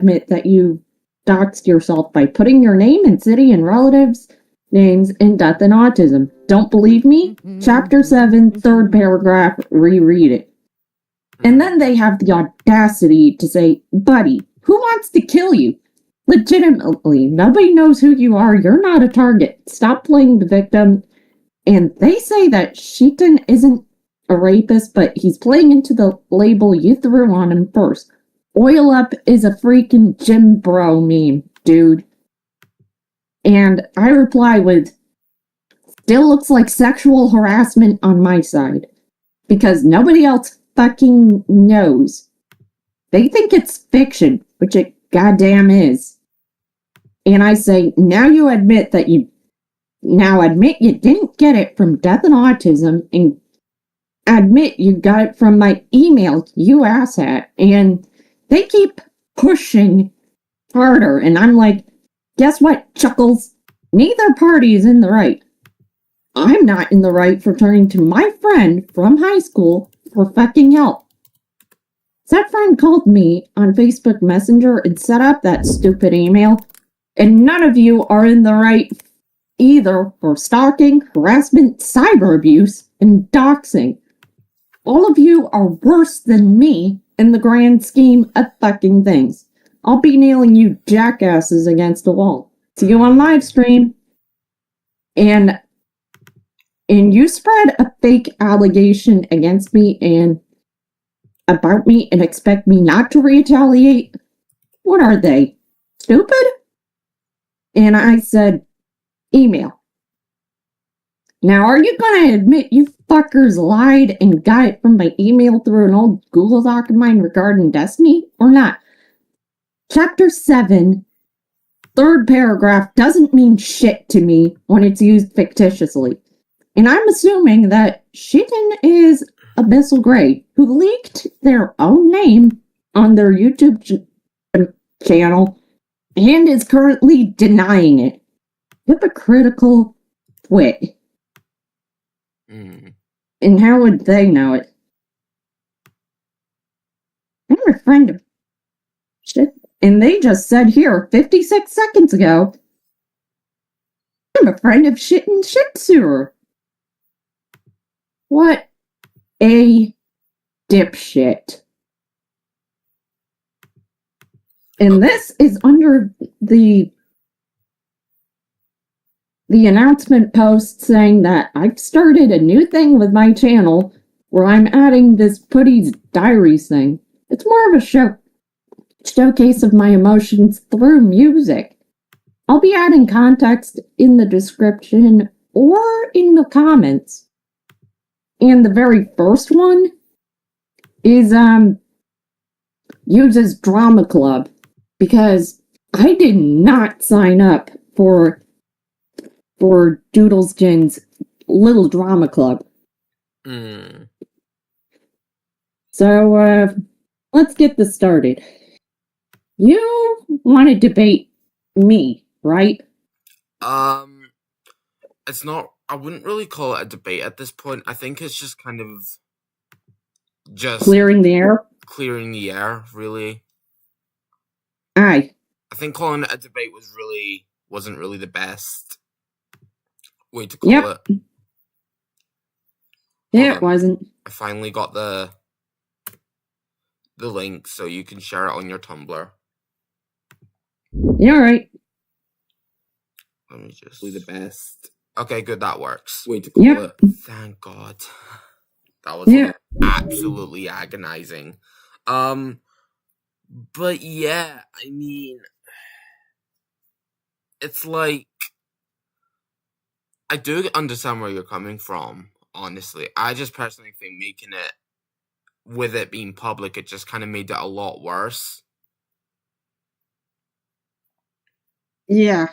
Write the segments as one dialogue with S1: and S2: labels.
S1: admit that you doxed yourself by putting your name and city and relatives' names in death and autism. Don't believe me? Chapter 7, third paragraph, reread it. And then they have the audacity to say, buddy, who wants to kill you? Legitimately, nobody knows who you are. You're not a target. Stop playing the victim. And they say that Sheaton isn't a rapist, but he's playing into the label you threw on him first. Oil up is a freaking Jim Bro meme, dude. And I reply with, still looks like sexual harassment on my side. Because nobody else fucking knows. They think it's fiction, which it goddamn is. And I say, now admit you didn't get it from Death and Autism, and admit you got it from my email, you asshat. And they keep pushing harder, and I'm like, guess what, Chuckles? Neither party is in the right. I'm not in the right for turning to my friend from high school for fucking help. That friend called me on Facebook Messenger and set up that stupid email, and none of you are in the right either for stalking, harassment, cyber abuse, and doxing. All of you are worse than me in the grand scheme of fucking things. I'll be nailing you jackasses against the wall. See you on live stream. And you spread a fake allegation against me and about me and expect me not to retaliate? What are they? Stupid? And I said, email. Now, are you going to admit you fuckers lied and got it from my email through an old Google Doc of mine regarding Destiny, or not? Chapter 7, third paragraph doesn't mean shit to me when it's used fictitiously. And I'm assuming that Sheaton is Abyssal Grey, who leaked their own name on their YouTube channel and is currently denying it. Hypocritical twit. And how would they know it? I'm a friend of shit. And they just said here, 56 seconds ago, I'm a friend of shit and shit sewer. What a dipshit. And this is under the announcement post saying that I've started a new thing with my channel where I'm adding this Putty's Diaries thing. It's more of a showcase of my emotions through music. I'll be adding context in the description or in the comments. And the very first one is uses Drama Club, because I did not sign up for Doodleskin's Little Drama Club. So let's get this started. You want to debate me, right?
S2: It's not. I wouldn't really call it a debate at this point. I think it's just kind of just
S1: clearing the air.
S2: Clearing the air, really.
S1: Aye.
S2: I think calling it a debate wasn't really the best way to call it.
S1: Yeah, it wasn't.
S2: I finally got the link so you can share it on your Tumblr.
S1: Yeah, right.
S2: Let me just do the best. Okay, good, that works. Way to call it. Thank God. That was absolutely agonizing. But yeah, I mean, it's like, I do understand where you're coming from, honestly. I just personally think making it, with it being public, it just kind of made it a lot worse.
S1: Yeah.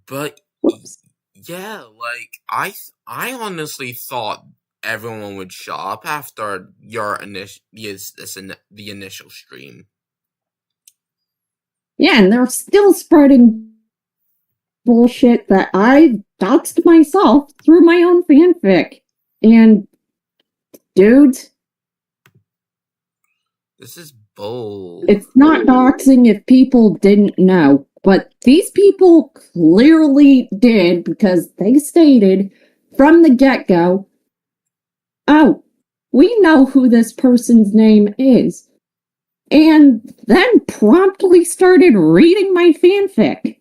S2: But yeah, like I honestly thought everyone would shut up after the initial stream.
S1: Yeah, and they're still spreading bullshit that I doxed myself through my own fanfic. And, dude,
S2: this is bull.
S1: It's not doxing if people didn't know, but these people clearly did because they stated from the get-go, oh, we know who this person's name is. And then promptly started reading my fanfic.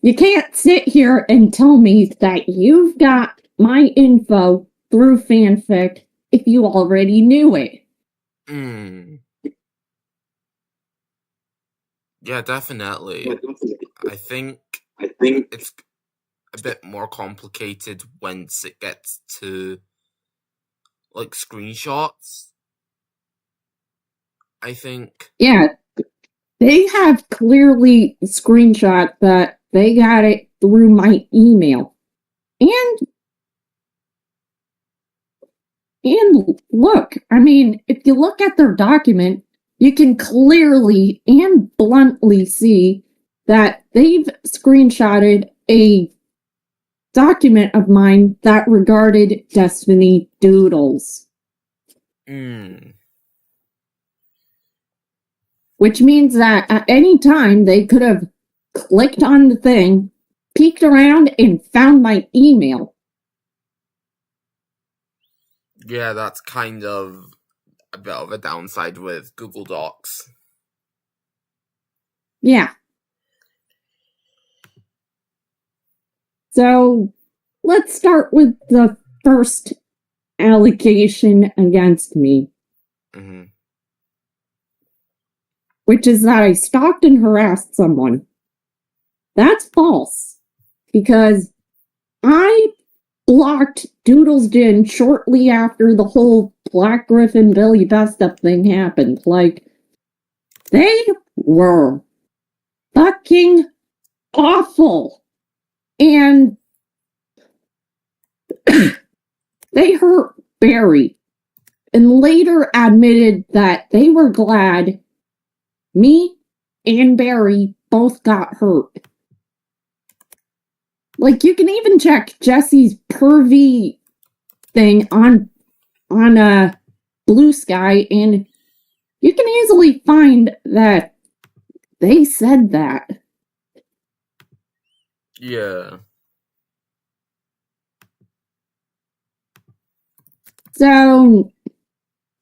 S1: You can't sit here and tell me that you've got my info through fanfic if you already knew it.
S2: Yeah, definitely. I think it's a bit more complicated once it gets to, like, screenshots. I think.
S1: Yeah, they have clearly screenshot that they got it through my email. And look, I mean, if you look at their document, you can clearly and bluntly see that they've screenshotted a document of mine that regarded Destiny Doodles. Which means that at any time they could have clicked on the thing, peeked around, and found my email.
S2: Yeah, that's kind of a bit of a downside with Google Docs.
S1: Yeah. So, let's start with the first allegation against me. Which is that I stalked and harassed someone. That's false. Because I blocked Doodles Gin shortly after the whole Black Griffin Billy Best-Up thing happened. Like, they were fucking awful. And they hurt Barry. And later admitted that they were glad me and Barry both got hurt. Like, you can even check Jesse's pervy thing on Blue Sky, and you can easily find that they said that.
S2: Yeah.
S1: So,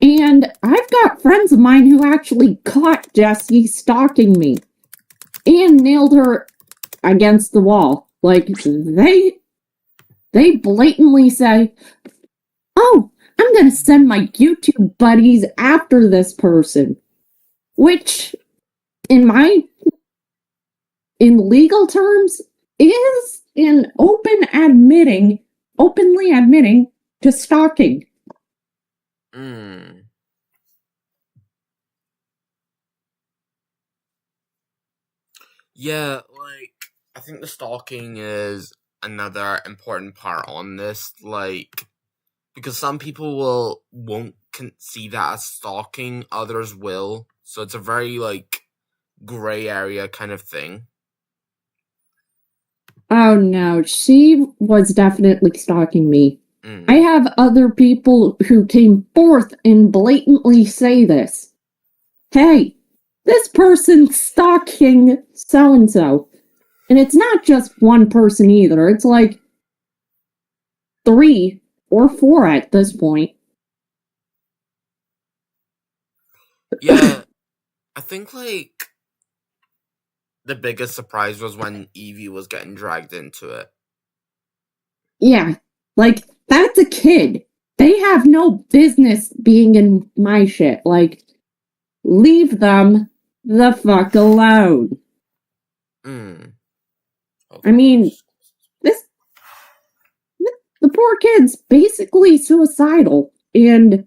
S1: and I've got friends of mine who actually caught Jessie stalking me and nailed her against the wall. Like, they blatantly say, oh, I'm gonna send my YouTube buddies after this person. Which, in legal terms, is an openly admitting to stalking.
S2: Yeah, like, I think the stalking is another important part on this, like, because some people won't see that as stalking, others will, so it's a very, like, gray area kind of thing.
S1: Oh no, she was definitely stalking me. I have other people who came forth and blatantly say this. Hey, this person's stalking so-and-so. And it's not just one person either. It's like 3 or 4 at this point.
S2: Yeah, I think, like, the biggest surprise was when Evie was getting dragged into it.
S1: Yeah, like, that's a kid. They have no business being in my shit. Like, leave them the fuck alone. I mean, the poor kid's basically suicidal, and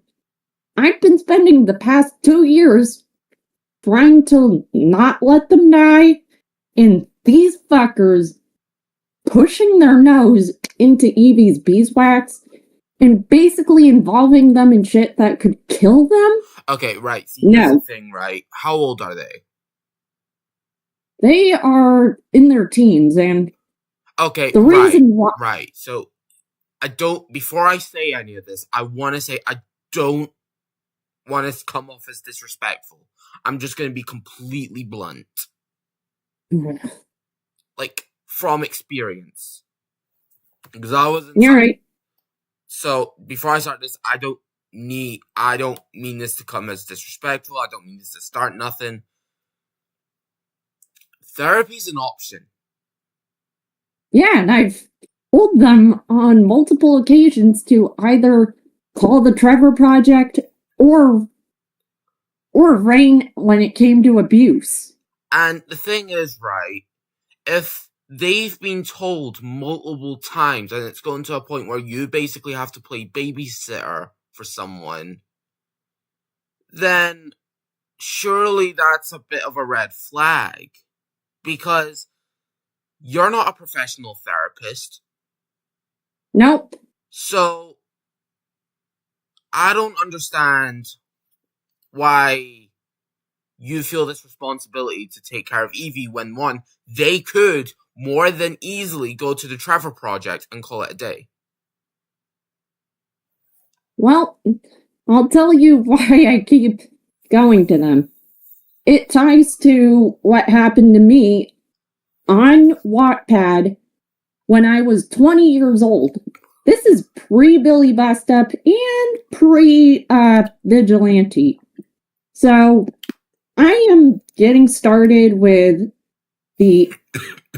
S1: I've been spending the past 2 years trying to not let them die, and these fuckers pushing their nose into Evie's beeswax and basically involving them in shit that could kill them?
S2: Okay, right. See,
S1: no.
S2: Here's the thing, right? How old are they?
S1: They are in their teens, and
S2: Okay,
S1: the reason why.
S2: right. So I don't. Before I say any of this, I want to say I don't want to come off as disrespectful. I'm just going to be completely blunt, like from experience, because I was in.
S1: You're right.
S2: So before I start this, I don't mean this to come as disrespectful. I don't mean this to start nothing. Therapy's an option.
S1: Yeah, and I've told them on multiple occasions to either call the Trevor Project or Rain when it came to abuse.
S2: And the thing is, right, if they've been told multiple times and it's gotten to a point where you basically have to play babysitter for someone, then surely that's a bit of a red flag. Because you're not a professional therapist.
S1: Nope.
S2: So I don't understand why you feel this responsibility to take care of Evie when, one, they could more than easily go to the Trevor Project and call it a day.
S1: Well, I'll tell you why I keep going to them. It ties to what happened to me on Wattpad when I was 20 years old. This is pre-Billy Bust Up and pre-Vigilante. So I am getting started with the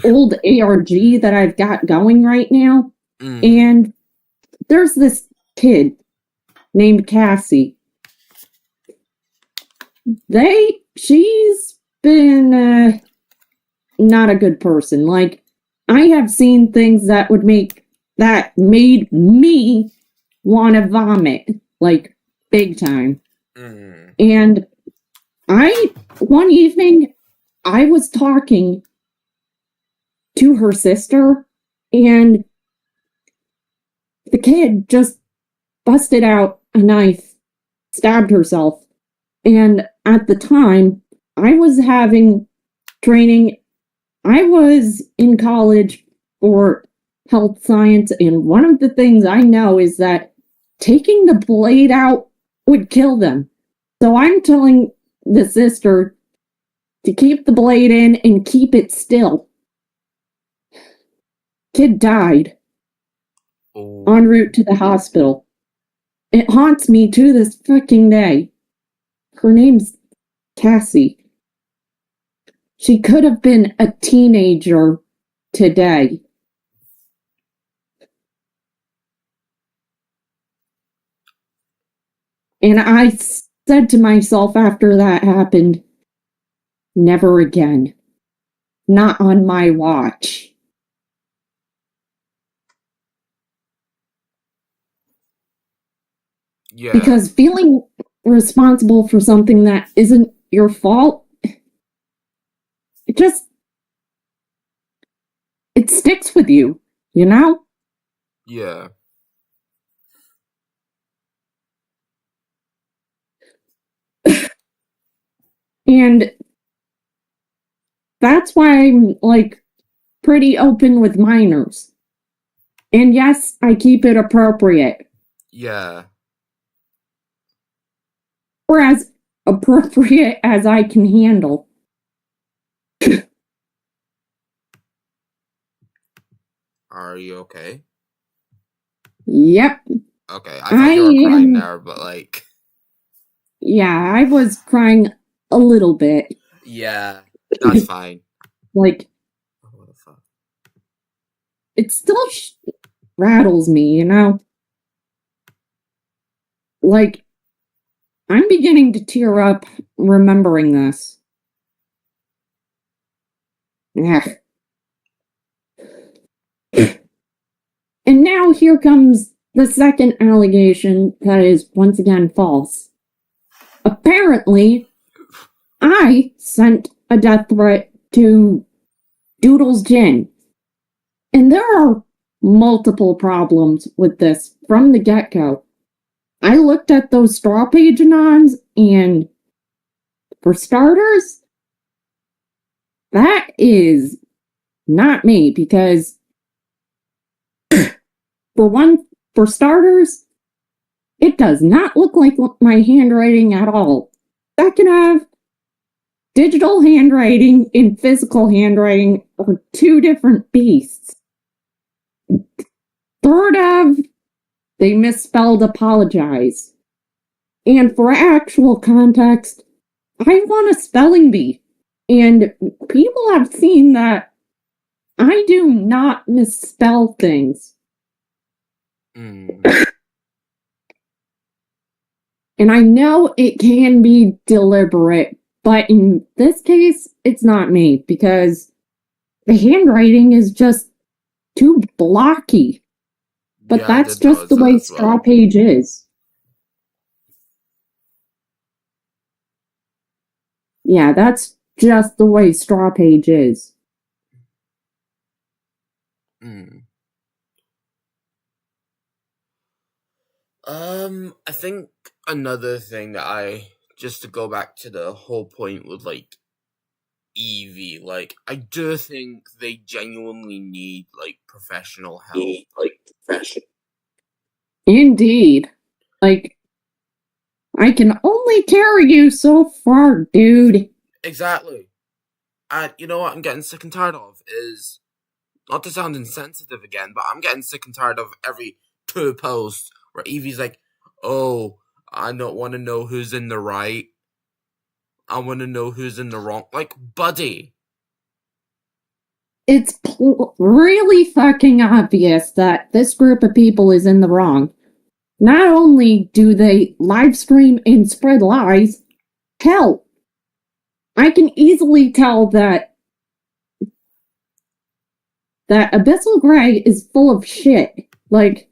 S1: old ARG that I've got going right now. And there's this kid named Cassie. She's been not a good person. Like, I have seen things that made me want to vomit, like, big time. And one evening, I was talking to her sister, and the kid just busted out a knife, stabbed herself. And at the time, I was having training. I was in college for health science, and one of the things I know is that taking the blade out would kill them. So I'm telling the sister to keep the blade in and keep it still. Kid died en route to the hospital. It haunts me to this freaking day. Her name's Cassie. She could have been a teenager today. And I said to myself after that happened, never again. Not on my watch.
S2: Yeah.
S1: Because feeling responsible for something that isn't your fault, it sticks with you, you know?
S2: Yeah.
S1: And that's why I'm, like, pretty open with minors. And yes, I keep it appropriate.
S2: Yeah.
S1: Or as appropriate as I can handle.
S2: Are you okay?
S1: Yep.
S2: Okay, I thought you were crying there, but like...
S1: Yeah, I was crying a little bit.
S2: Yeah, that's fine.
S1: Like,
S2: what the fuck?
S1: It still rattles me, you know? Like, I'm beginning to tear up remembering this. Yeah. And now here comes the second allegation that is once again false. Apparently, I sent a death threat to Doodle's Gin. And there are multiple problems with this from the get-go. I looked at those straw page anons, and for starters, that is not me, because for starters, it does not look like my handwriting at all. Second of, digital handwriting and physical handwriting are two different beasts. Third of, they misspelled apologize. And for actual context, I want a spelling bee. And people have seen that I do not misspell things.
S2: Mm.
S1: And I know it can be deliberate, but in this case, it's not me, because the handwriting is just too blocky. But
S2: Yeah,
S1: that's
S2: that
S1: just
S2: does
S1: the
S2: that
S1: way
S2: as
S1: Straw
S2: well.
S1: Page is. Yeah, that's just the way Straw Page is.
S2: Mm. I think another thing that just to go back to the whole point with like Evie, like I do think they genuinely need like professional help.
S1: Indeed. Like, I can only carry you so far, dude.
S2: Exactly. And you know what I'm getting sick and tired of is, not to sound insensitive again, but I'm getting sick and tired of every two posts where Evie's like, "Oh, I don't want to know who's in the right. I want to know who's in the wrong." Like, buddy.
S1: It's really fucking obvious that this group of people is in the wrong. Not only do they live stream and spread lies, hell, I can easily tell that Abyssal Grey is full of shit. Like,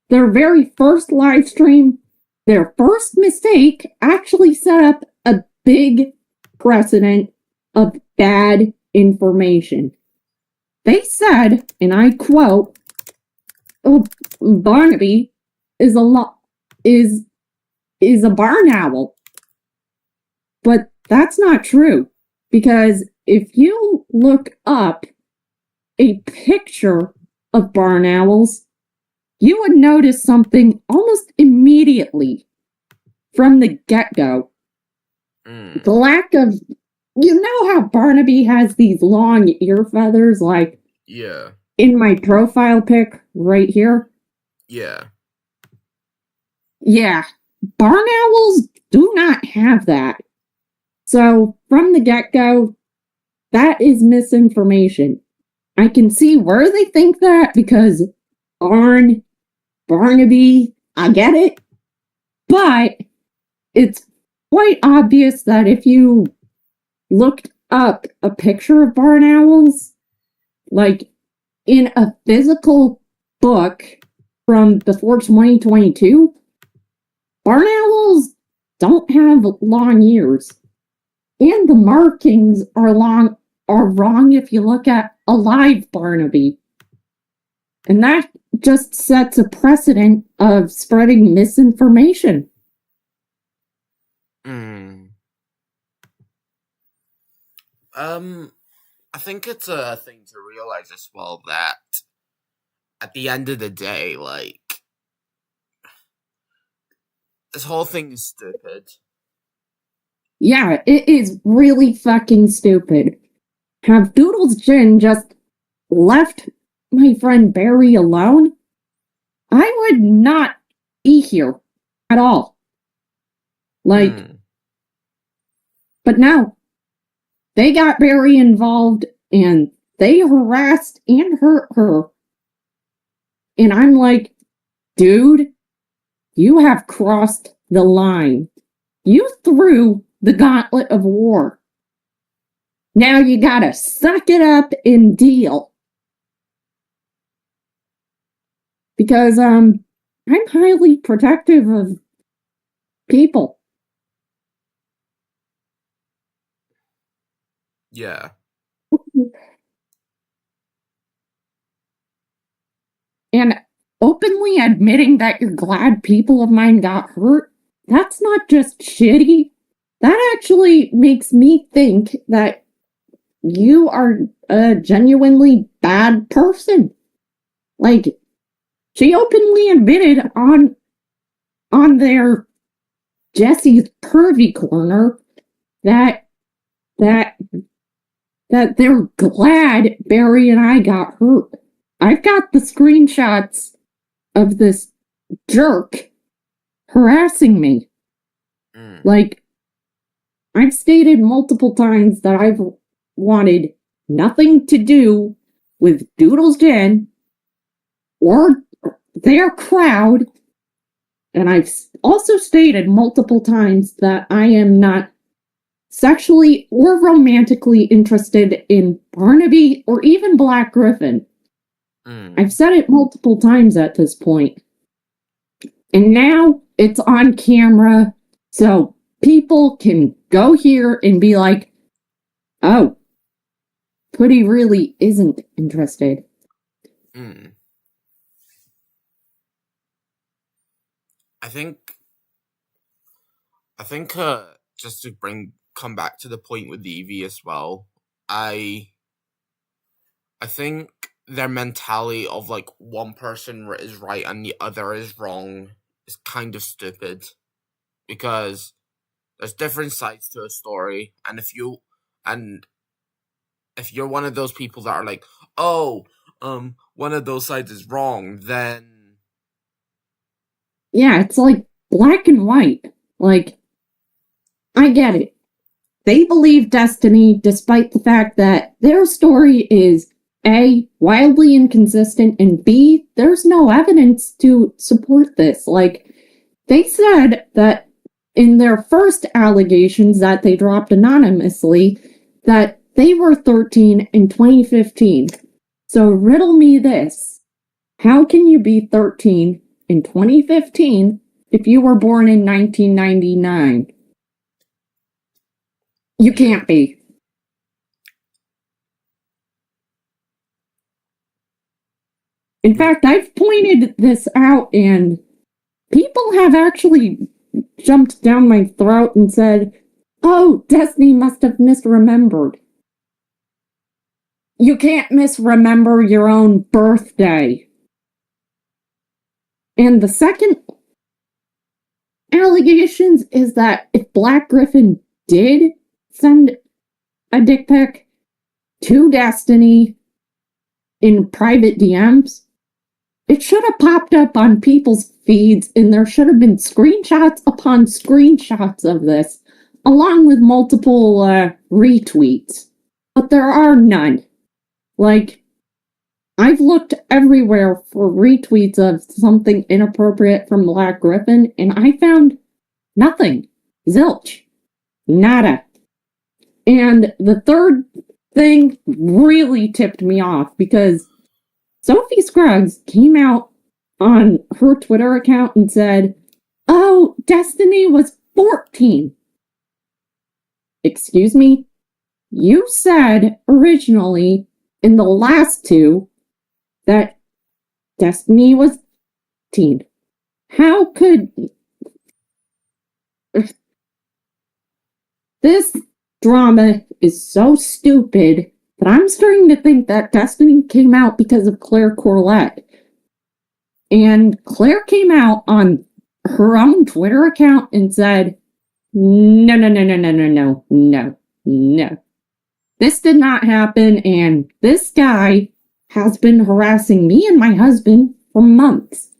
S1: their very first live stream, their first mistake actually set up a big precedent of bad information. They said, and I quote, "Oh, Barnaby is a barn owl." But that's not true, because if you look up a picture of barn owls, you would notice something almost immediately from the get-go.
S2: Mm.
S1: The lack of, you know how Barnaby has these long ear feathers, like
S2: Yeah.
S1: in my profile pic right here?
S2: Yeah.
S1: Yeah, barn owls do not have that. So, from the get-go, that is misinformation. I can see where they think that, because Barnaby, I get it. But it's quite obvious that if you looked up a picture of barn owls, like in a physical book from before 2022, barn owls don't have long ears. And the markings are wrong if you look at a live Barnaby. And that just sets a precedent of spreading misinformation.
S2: Mm. I think it's a thing to realize as well that at the end of the day, like, this whole thing is stupid.
S1: Yeah, it is really fucking stupid. Have Doodle's Gin just left my friend Barry alone, I would not be here at all. Like, but no, they got Barry involved and they harassed and hurt her. And I'm like, dude, you have crossed the line. You threw the gauntlet of war. Now you gotta suck it up and deal. Because I'm highly protective of people.
S2: Yeah.
S1: And openly admitting that you're glad people of mine got hurt, that's not just shitty. That actually makes me think that you are a genuinely bad person. Like, she openly admitted on their Jesse's Pervy Corner that that that they're glad Barry and I got hurt. I've got the screenshots of this jerk harassing me. Like, I've stated multiple times that I've wanted nothing to do with Doodle's Den or their crowd. And I've also stated multiple times that I am not sexually or romantically interested in Barnaby or even Black Griffin. I've said it multiple times at this point. And now it's on camera, so people can go here and be like, oh, Putty really isn't interested.
S2: I think just to come back to the point with Evie as well, I think their mentality of like one person is right and the other is wrong is kind of stupid, because there's different sides to a story, and if you're one of those people that are like, oh, one of those sides is wrong, then
S1: yeah, it's like black and white. Like, I get it. They believe Destiny despite the fact that their story is A, wildly inconsistent, and B, there's no evidence to support this. Like, they said that in their first allegations that they dropped anonymously, that they were 13 in 2015. So riddle me this. How can you be 13 in 2015 if you were born in 1999? You can't be. In fact, I've pointed this out, and people have actually jumped down my throat and said, oh, Destiny must have misremembered. You can't misremember your own birthday. And the second allegations is that if Black Griffin did send a dick pic to Destiny in private DMs, it should have popped up on people's feeds, and there should have been screenshots upon screenshots of this, along with multiple retweets. But there are none. Like, I've looked everywhere for retweets of something inappropriate from Black Griffin, and I found nothing. Zilch. Nada. And the third thing really tipped me off, because Sophie Scruggs came out on her Twitter account and said, oh, Destiny was 14. Excuse me? You said originally in the last two that Destiny was 18. How could this drama is so stupid that I'm starting to think that Destiny came out because of Claire Corlett. And Claire came out on her own Twitter account and said, no. This did not happen, and this guy has been harassing me and my husband for months.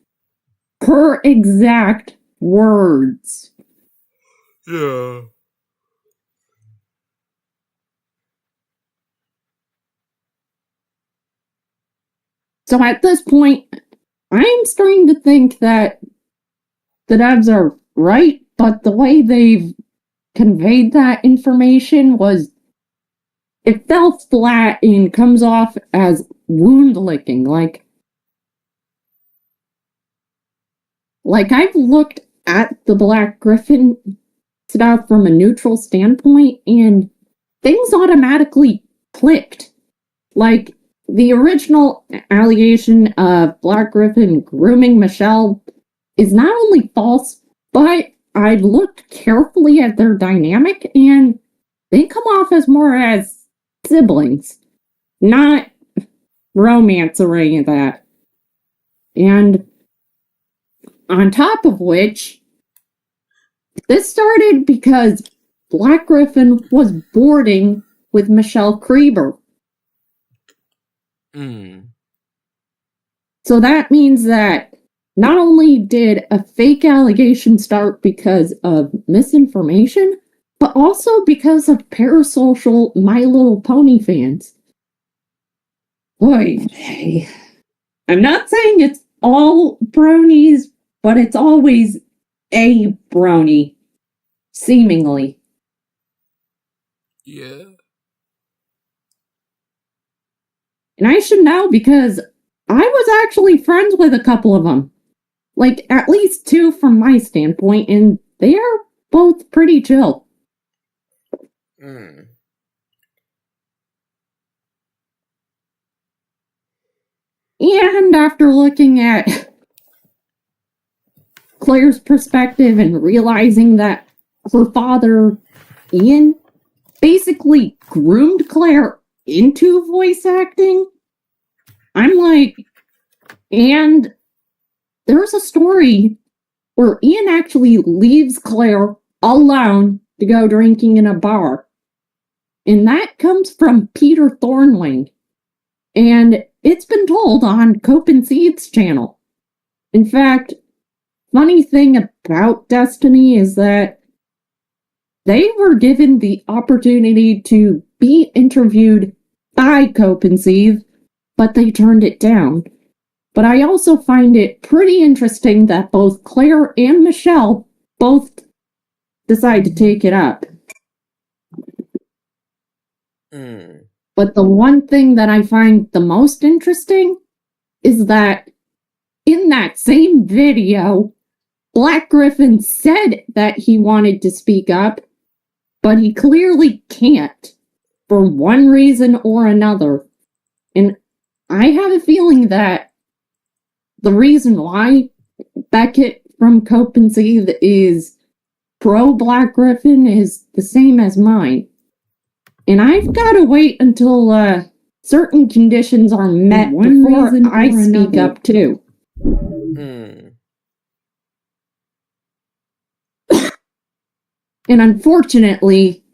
S1: Her exact words.
S2: Yeah.
S1: So at this point, I'm starting to think that the devs are right, but the way they've conveyed that information it fell flat and comes off as wound licking. Like I've looked at the Black Griffin stuff from a neutral standpoint, and things automatically clicked. Like, the original allegation of Black Griffin grooming Michelle is not only false, but I looked carefully at their dynamic, and they come off as more as siblings, not romance or any of that. And on top of which, this started because Black Griffin was boarding with Michelle Krieber. So that means that not only did a fake allegation start because of misinformation, but also because of parasocial My Little Pony fans. Boy, I'm not saying it's all bronies, but it's always a brony, seemingly.
S2: Yeah.
S1: And I should know because I was actually friends with a couple of them. Like, at least two from my standpoint, and they are both pretty chill. And after looking at Claire's perspective and realizing that her father, Ian, basically groomed Claire into voice acting, I'm like, and there's a story where Ian actually leaves Claire alone to go drinking in a bar. And that comes from Peter Thornling. And it's been told on Cope and Seed's channel. In fact, funny thing about Destiny is that they were given the opportunity to be interviewed by Cope and Seed, but they turned it down. But I also find it pretty interesting that both Claire and Michelle both decide to take it up. But the one thing that I find the most interesting is that in that same video, Black Griffin said that he wanted to speak up, but he clearly can't for one reason or another. And I have a feeling that the reason why Beckett from Cope and Seed is pro Black Griffin is the same as mine. And I've got to wait until certain conditions are met before I speak up too. And unfortunately,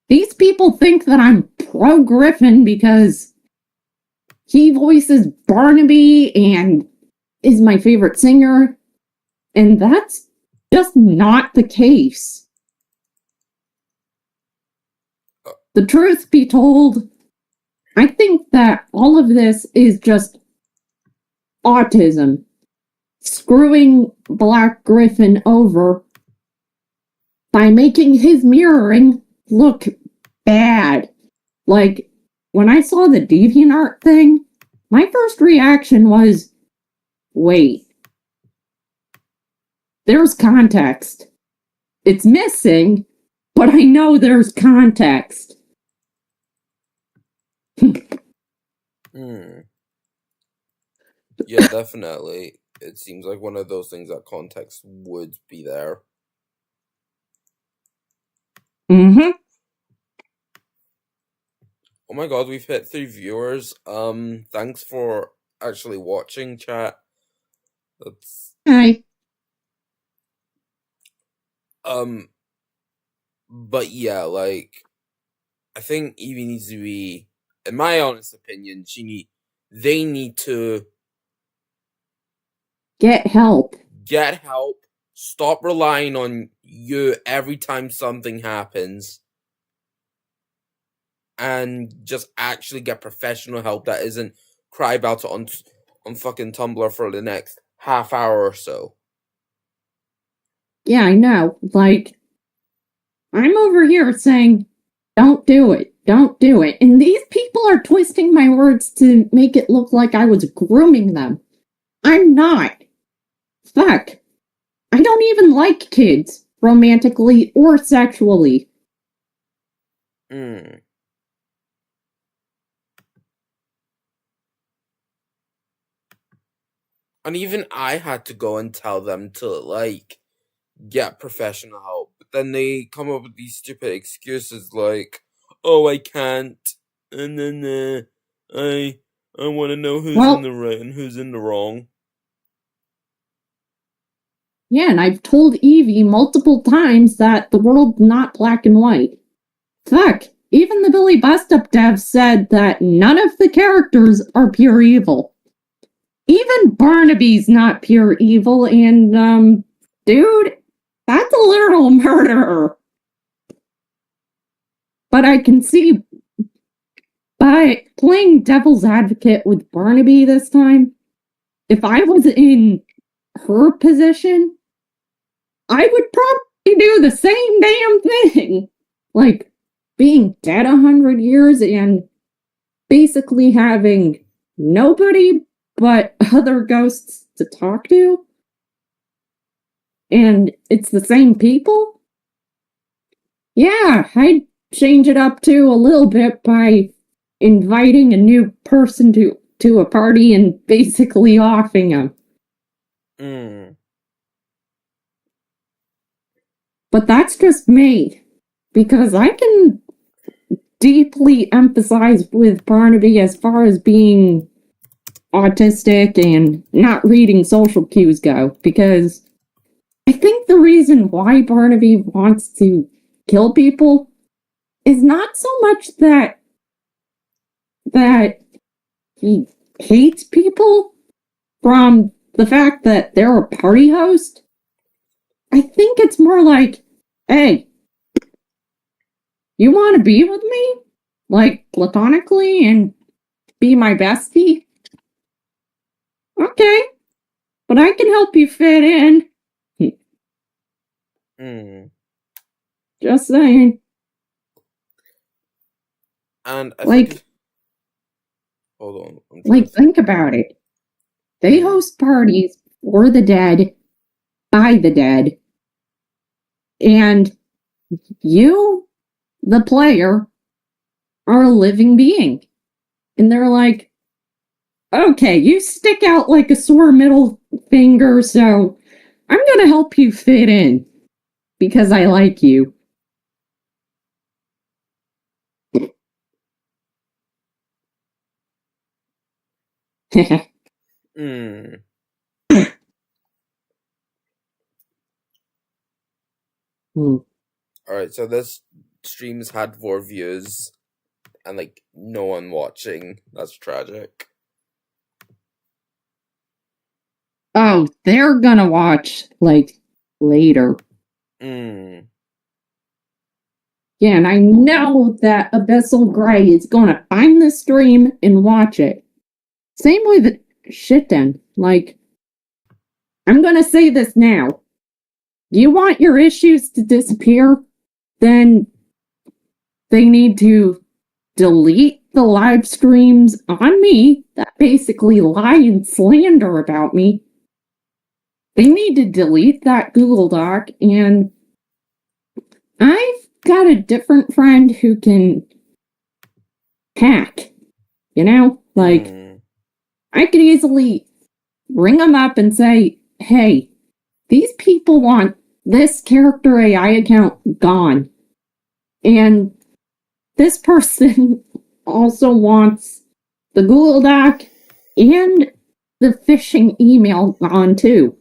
S1: these people think that I'm pro Griffin because he voices Barnaby and is my favorite singer. And that's just not the case. The truth be told, I think that all of this is just autism screwing Black Griffin over by making his mirroring look bad. Like, when I saw the DeviantArt thing, my first reaction was, wait, there's context. It's missing, but I know there's context.
S2: Yeah, definitely. It seems like one of those things that context would be there.
S1: Oh
S2: my god, we've hit 3 viewers. Thanks for actually watching, chat. That's...
S1: Hi.
S2: But yeah, like, I think Evie needs to be, in my honest opinion, they need to
S1: get help.
S2: Stop relying on you every time something happens. And just actually get professional help that isn't cry about it on fucking Tumblr for the next half hour or so.
S1: Yeah, I know. Like, I'm over here saying, don't do it. Don't do it. And these people are twisting my words to make it look like I was grooming them. I'm not. Fuck. I don't even like kids, romantically or sexually.
S2: And even I had to go and tell them to, like, get professional help. But then they come up with these stupid excuses like, oh, I can't. And then I want to know who's in the right and who's in the wrong.
S1: Yeah, and I've told Evie multiple times that the world's not black and white. Fuck, even the Billy Bust Up devs said that none of the characters are pure evil. Even Barnaby's not pure evil, and, dude, that's a literal murderer. But I can see, by playing devil's advocate with Barnaby this time, if I was in her position, I would probably do the same damn thing. Like, being dead 100 years and basically having nobody but other ghosts to talk to. And it's the same people. Yeah, I'd change it up too a little bit by inviting a new person to a party and basically offing them. But that's just me, because I can deeply empathize with Barnaby as far as being autistic and not reading social cues go, because I think the reason why Barnaby wants to kill people is not so much that he hates people from the fact that they're a party host. I think it's more like, hey, you want to be with me? Like, platonically and be my bestie? Okay, but I can help you fit in. Just saying.
S2: And I
S1: like,
S2: think... Hold on.
S1: Like, think about it. They host parties for the dead, by the dead, and you, the player, are a living being. And they're like, okay, you stick out like a sore middle finger, so I'm gonna help you fit in, because I like you.
S2: Alright, so this stream's had 4 views and like no one watching. That's tragic.
S1: Oh, they're gonna watch like later. Yeah, and I know that Abyssal Grey is gonna find the stream and watch it. Same with Shitten. Like, I'm gonna say this now. You want your issues to disappear? Then they need to delete the live streams on me that basically lie and slander about me. They need to delete that Google Doc, and I've got a different friend who can hack. You know? Like, I could easily ring them up and say, hey, these people want this character AI account gone. And this person also wants the Google Doc and the phishing email gone too.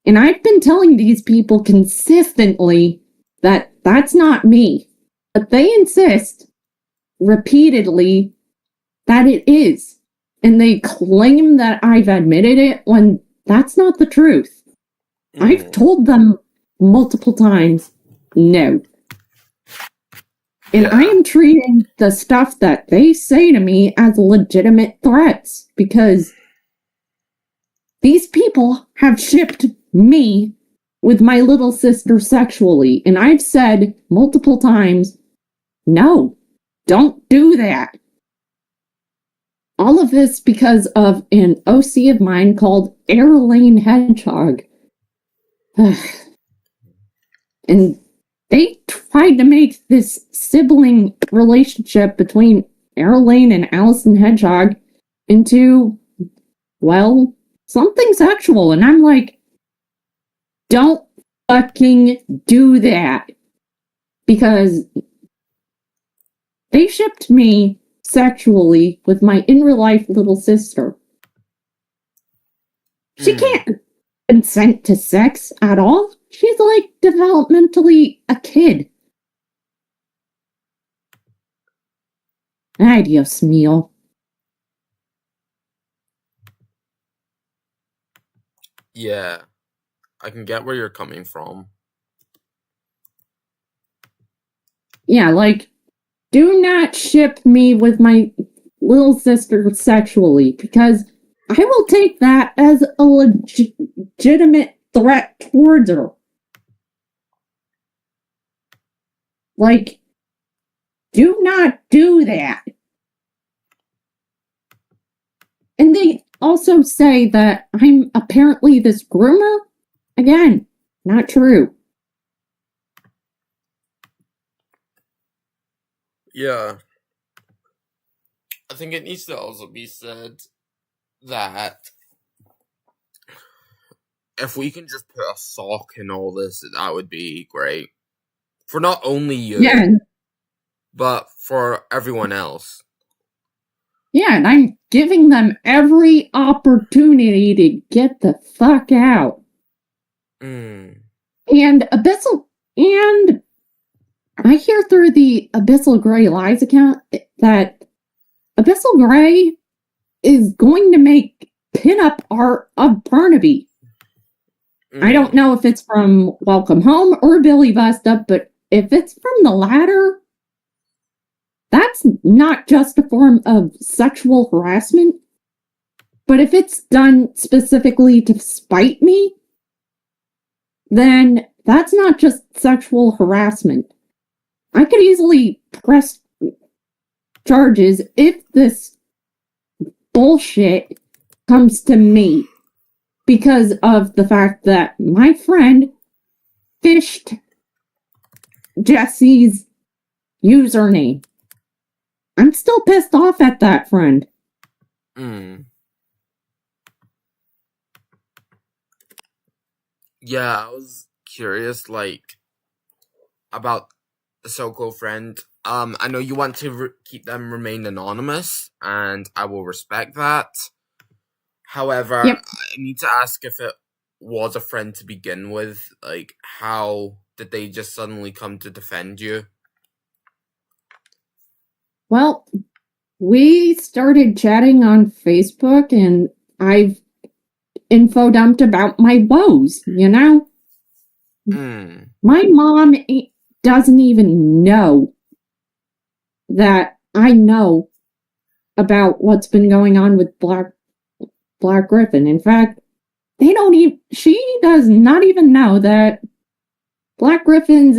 S1: And I've been telling these people consistently that that's not me. But they insist repeatedly that it is. And they claim that I've admitted it when that's not the truth. I've told them multiple times, no. And I am treating the stuff that they say to me as legitimate threats, because these people have shipped me with my little sister sexually. And I've said multiple times, no, don't do that. All of this because of an OC of mine called Airlane Hedgehog. And they tried to make this sibling relationship between Airlane and Allison Hedgehog into, well, something sexual. And I'm like, don't fucking do that. Because They shipped me sexually with my in real life little sister. She can't consent to sex at all. She's like developmentally a kid. Ay, Dios mío.
S2: Yeah, I can get where you're coming from.
S1: Yeah, like, do not ship me with my little sister sexually, because I will take that as a legitimate threat towards her. Like, do not do that. And they also say that I'm apparently this groomer. Again, not true.
S2: Yeah. I think it needs to also be said that if we can just put a sock in all this, that would be great. For not only you,
S1: Yeah,
S2: but for everyone else.
S1: yeah, and I'm giving them every opportunity to get the fuck out. And Abyssal, and I hear through the Abyssal Grey Lies account that Abyssal Grey is going to make pinup art of Barnaby. I don't know if it's from Welcome Home or Billy Busta, but if it's from the latter, that's not just a form of sexual harassment. But if it's done specifically to spite me, then that's not just sexual harassment. I could easily press charges if this bullshit comes to me because of the fact that my friend fished Jesse's username. I'm still pissed off at that friend.
S2: Yeah, I was curious, like, about the so-called friend. I know you want to keep them remain anonymous, and I will respect that. However,
S1: Yep.
S2: I need to ask if it was a friend to begin with. Like, how did they just suddenly come to defend you?
S1: Well, we started chatting on Facebook, and I've info dumped about my woes, you know? My mom doesn't even know that I know about what's been going on with Black Griffin. In fact, she does not even know that Black Griffin's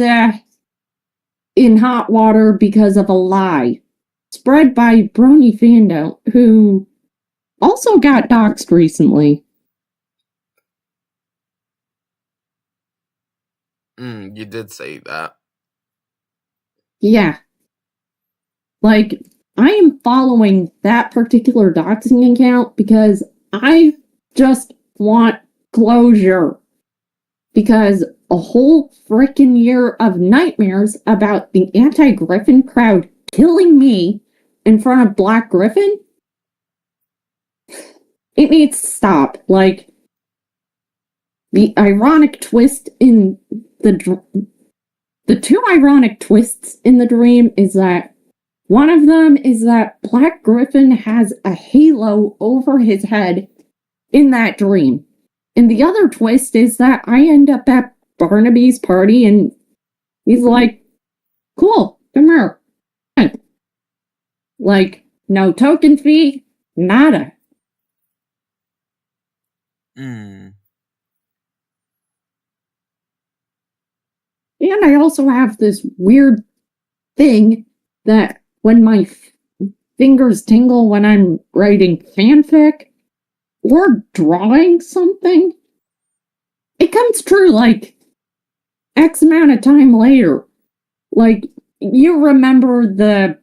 S1: in hot water because of a lie spread by Brony Fando, who also got doxxed recently.
S2: You did say that.
S1: Yeah. Like, I am following that particular doxing account because I just want closure. Because a whole freaking year of nightmares about the anti-Griffin crowd killing me in front of Black Griffin, it needs to stop. Like, the ironic twist in the two ironic twists in the dream is that one of them is that Black Griffin has a halo over his head in that dream. And the other twist is that I end up at Barnaby's party and he's like, cool, come here. Like, no token fee, nada. And I also have this weird thing that when my fingers tingle when I'm writing fanfic or drawing something, it comes true like X amount of time later. Like, you remember the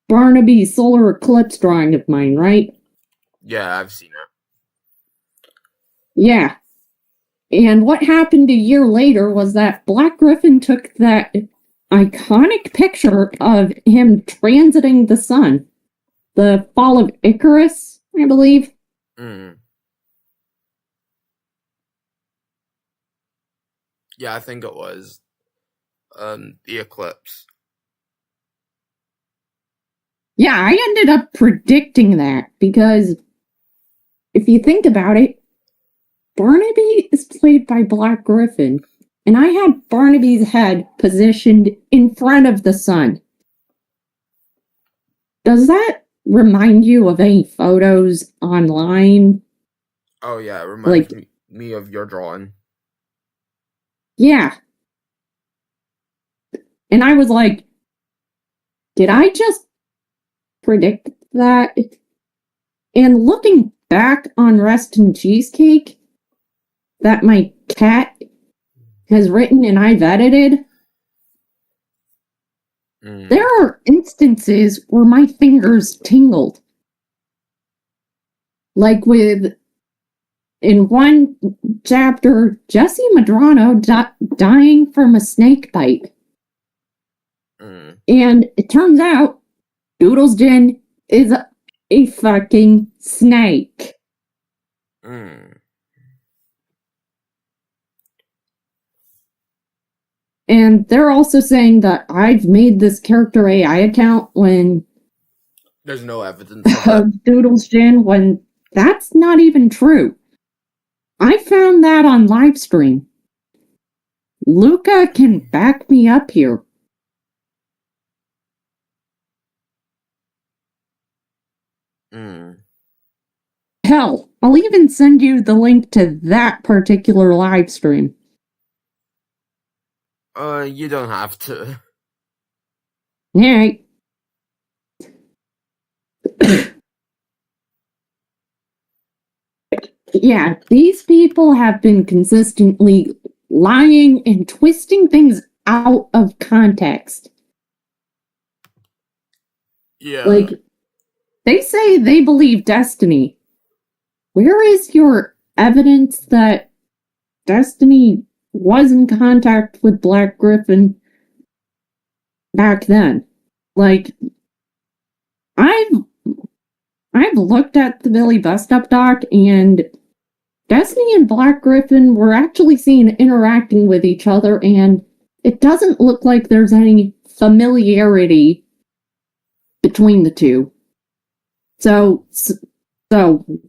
S1: Barnaby solar eclipse drawing of mine, right?
S2: Yeah, I've seen it.
S1: Yeah. And what happened a year later was that Black Griffin took that iconic picture of him transiting the sun. The fall of Icarus, I believe.
S2: Yeah, I think it was. The eclipse.
S1: Yeah, I ended up predicting that because if you think about it, Barnaby is played by Black Griffin, and I had Barnaby's head positioned in front of the sun. Does that remind you of any photos online?
S2: Oh yeah, it reminds me of your drawing.
S1: Yeah. And I was like, did I just predict that? And looking back on Rest and Cheesecake, that my cat has written and I've edited, there are instances where my fingers tingled. Like in one chapter, Jesse Madrano dying from a snake bite. And it turns out Doodle's Gin is a fucking snake. And they're also saying that I've made this character AI account when
S2: there's no evidence of
S1: Doodle's Gin, when that's not even true. I found that on livestream. Luca can back me up here. Hell, I'll even send you the link to that particular live stream.
S2: You don't have to.
S1: Yeah. Yeah, these people have been consistently lying and twisting things out of context.
S2: Yeah.
S1: Like, they say they believe Destiny. Where is your evidence that Destiny was in contact with Black Griffin back then? Like, I've looked at the Billy Bust Up doc, and Destiny and Black Griffin were actually seen interacting with each other, and it doesn't look like there's any familiarity between the two. So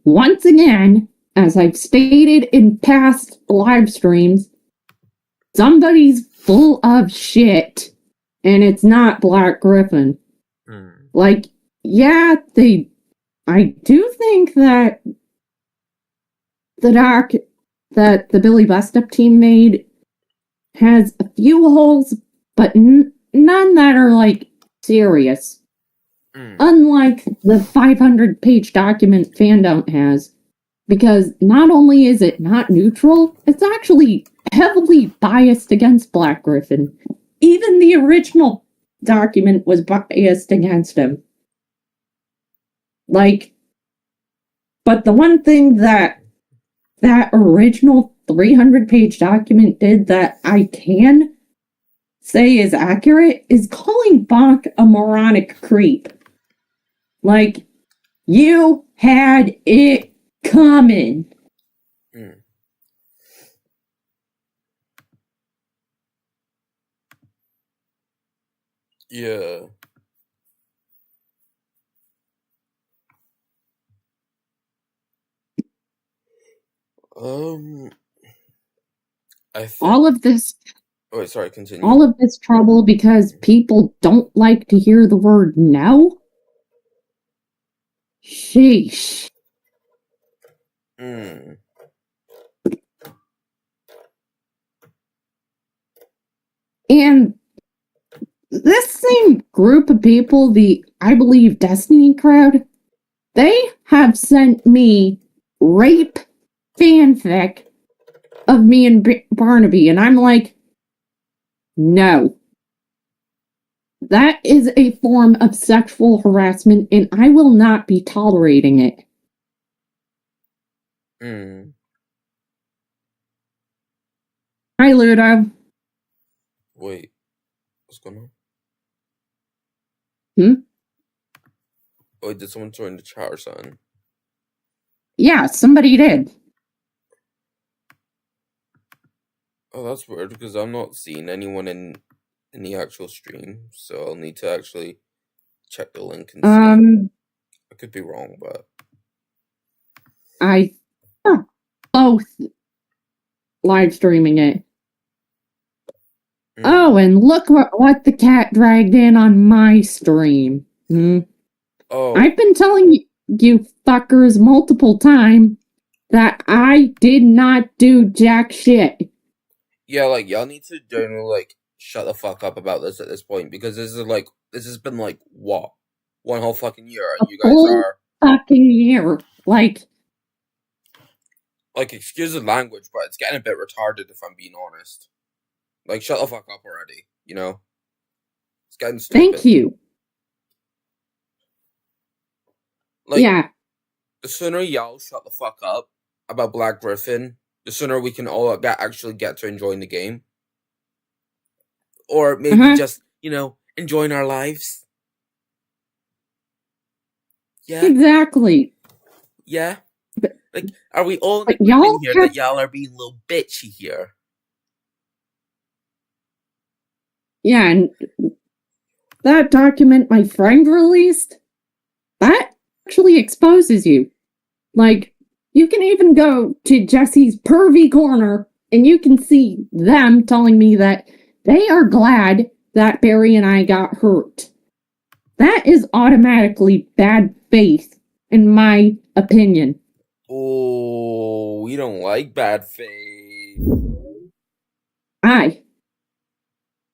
S1: once again, as I've stated in past live streams, somebody's full of shit, and it's not Black Griffin. Like, yeah, I do think that the doc that the Billy Bust Up team made has a few holes, but none that are, like, serious. Unlike the 500-page document Fandom has, because not only is it not neutral, it's actually heavily biased against Black Griffin. Even the original document was biased against him. Like, but the one thing that original 300-page document did that I can say is accurate is calling Bonk a moronic creep. Like, you had it coming.
S2: Yeah. I think
S1: all of this.
S2: Oh, sorry, continue.
S1: All of this trouble because people don't like to hear the word no? Sheesh. And this same group of people, the I Believe Destiny crowd, they have sent me rape fanfic of me and Barnaby, and I'm like, no. That is a form of sexual harassment, and I will not be tolerating it. Hi, Ludo.
S2: Wait. What's going on?
S1: Hmm?
S2: Oh, did someone join the chat or something?
S1: Yeah, somebody did.
S2: Oh, that's weird because I'm not seeing anyone in the actual stream, so I'll need to actually check the link and see. I could be wrong, but
S1: I both live streaming it. Oh, and look what the cat dragged in on my stream.
S2: Oh,
S1: I've been telling you fuckers multiple times that I did not do jack shit.
S2: yeah, like y'all need to generally like shut the fuck up about this at this point because this has been like what, one whole fucking year, and you guys are
S1: fucking year. Like
S2: excuse the language, but it's getting a bit retarded if I'm being honest. Like, shut the fuck up already, you know? It's getting stupid.
S1: Thank you.
S2: Like,
S1: yeah.
S2: The sooner y'all shut the fuck up about Black Griffin, the sooner we can all actually get to enjoying the game. Or maybe just, enjoying our lives. Yeah.
S1: Exactly.
S2: Yeah. Like, are we all
S1: in
S2: here that y'all are being a little bitchy here?
S1: Yeah, and that document my friend released, that actually exposes you. Like, you can even go to Jesse's pervy corner and you can see them telling me that they are glad that Barry and I got hurt. That is automatically bad faith, in my opinion.
S2: Oh, we don't like bad faith.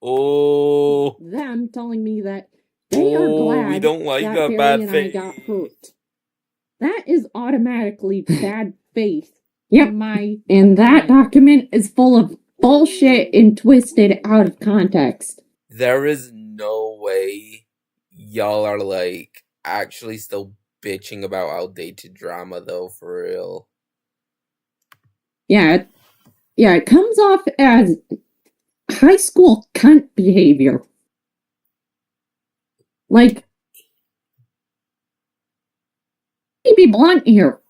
S2: Oh.
S1: Them telling me that they are glad
S2: we don't like that
S1: Barry
S2: bad
S1: and
S2: faith.
S1: I got hurt. That is automatically bad faith. Yep. And that document is full of bullshit and twisted out of context.
S2: There is no way y'all are like actually still bitching about outdated drama though, for real.
S1: Yeah, it comes off as high school cunt behavior. Like, let me be blunt here.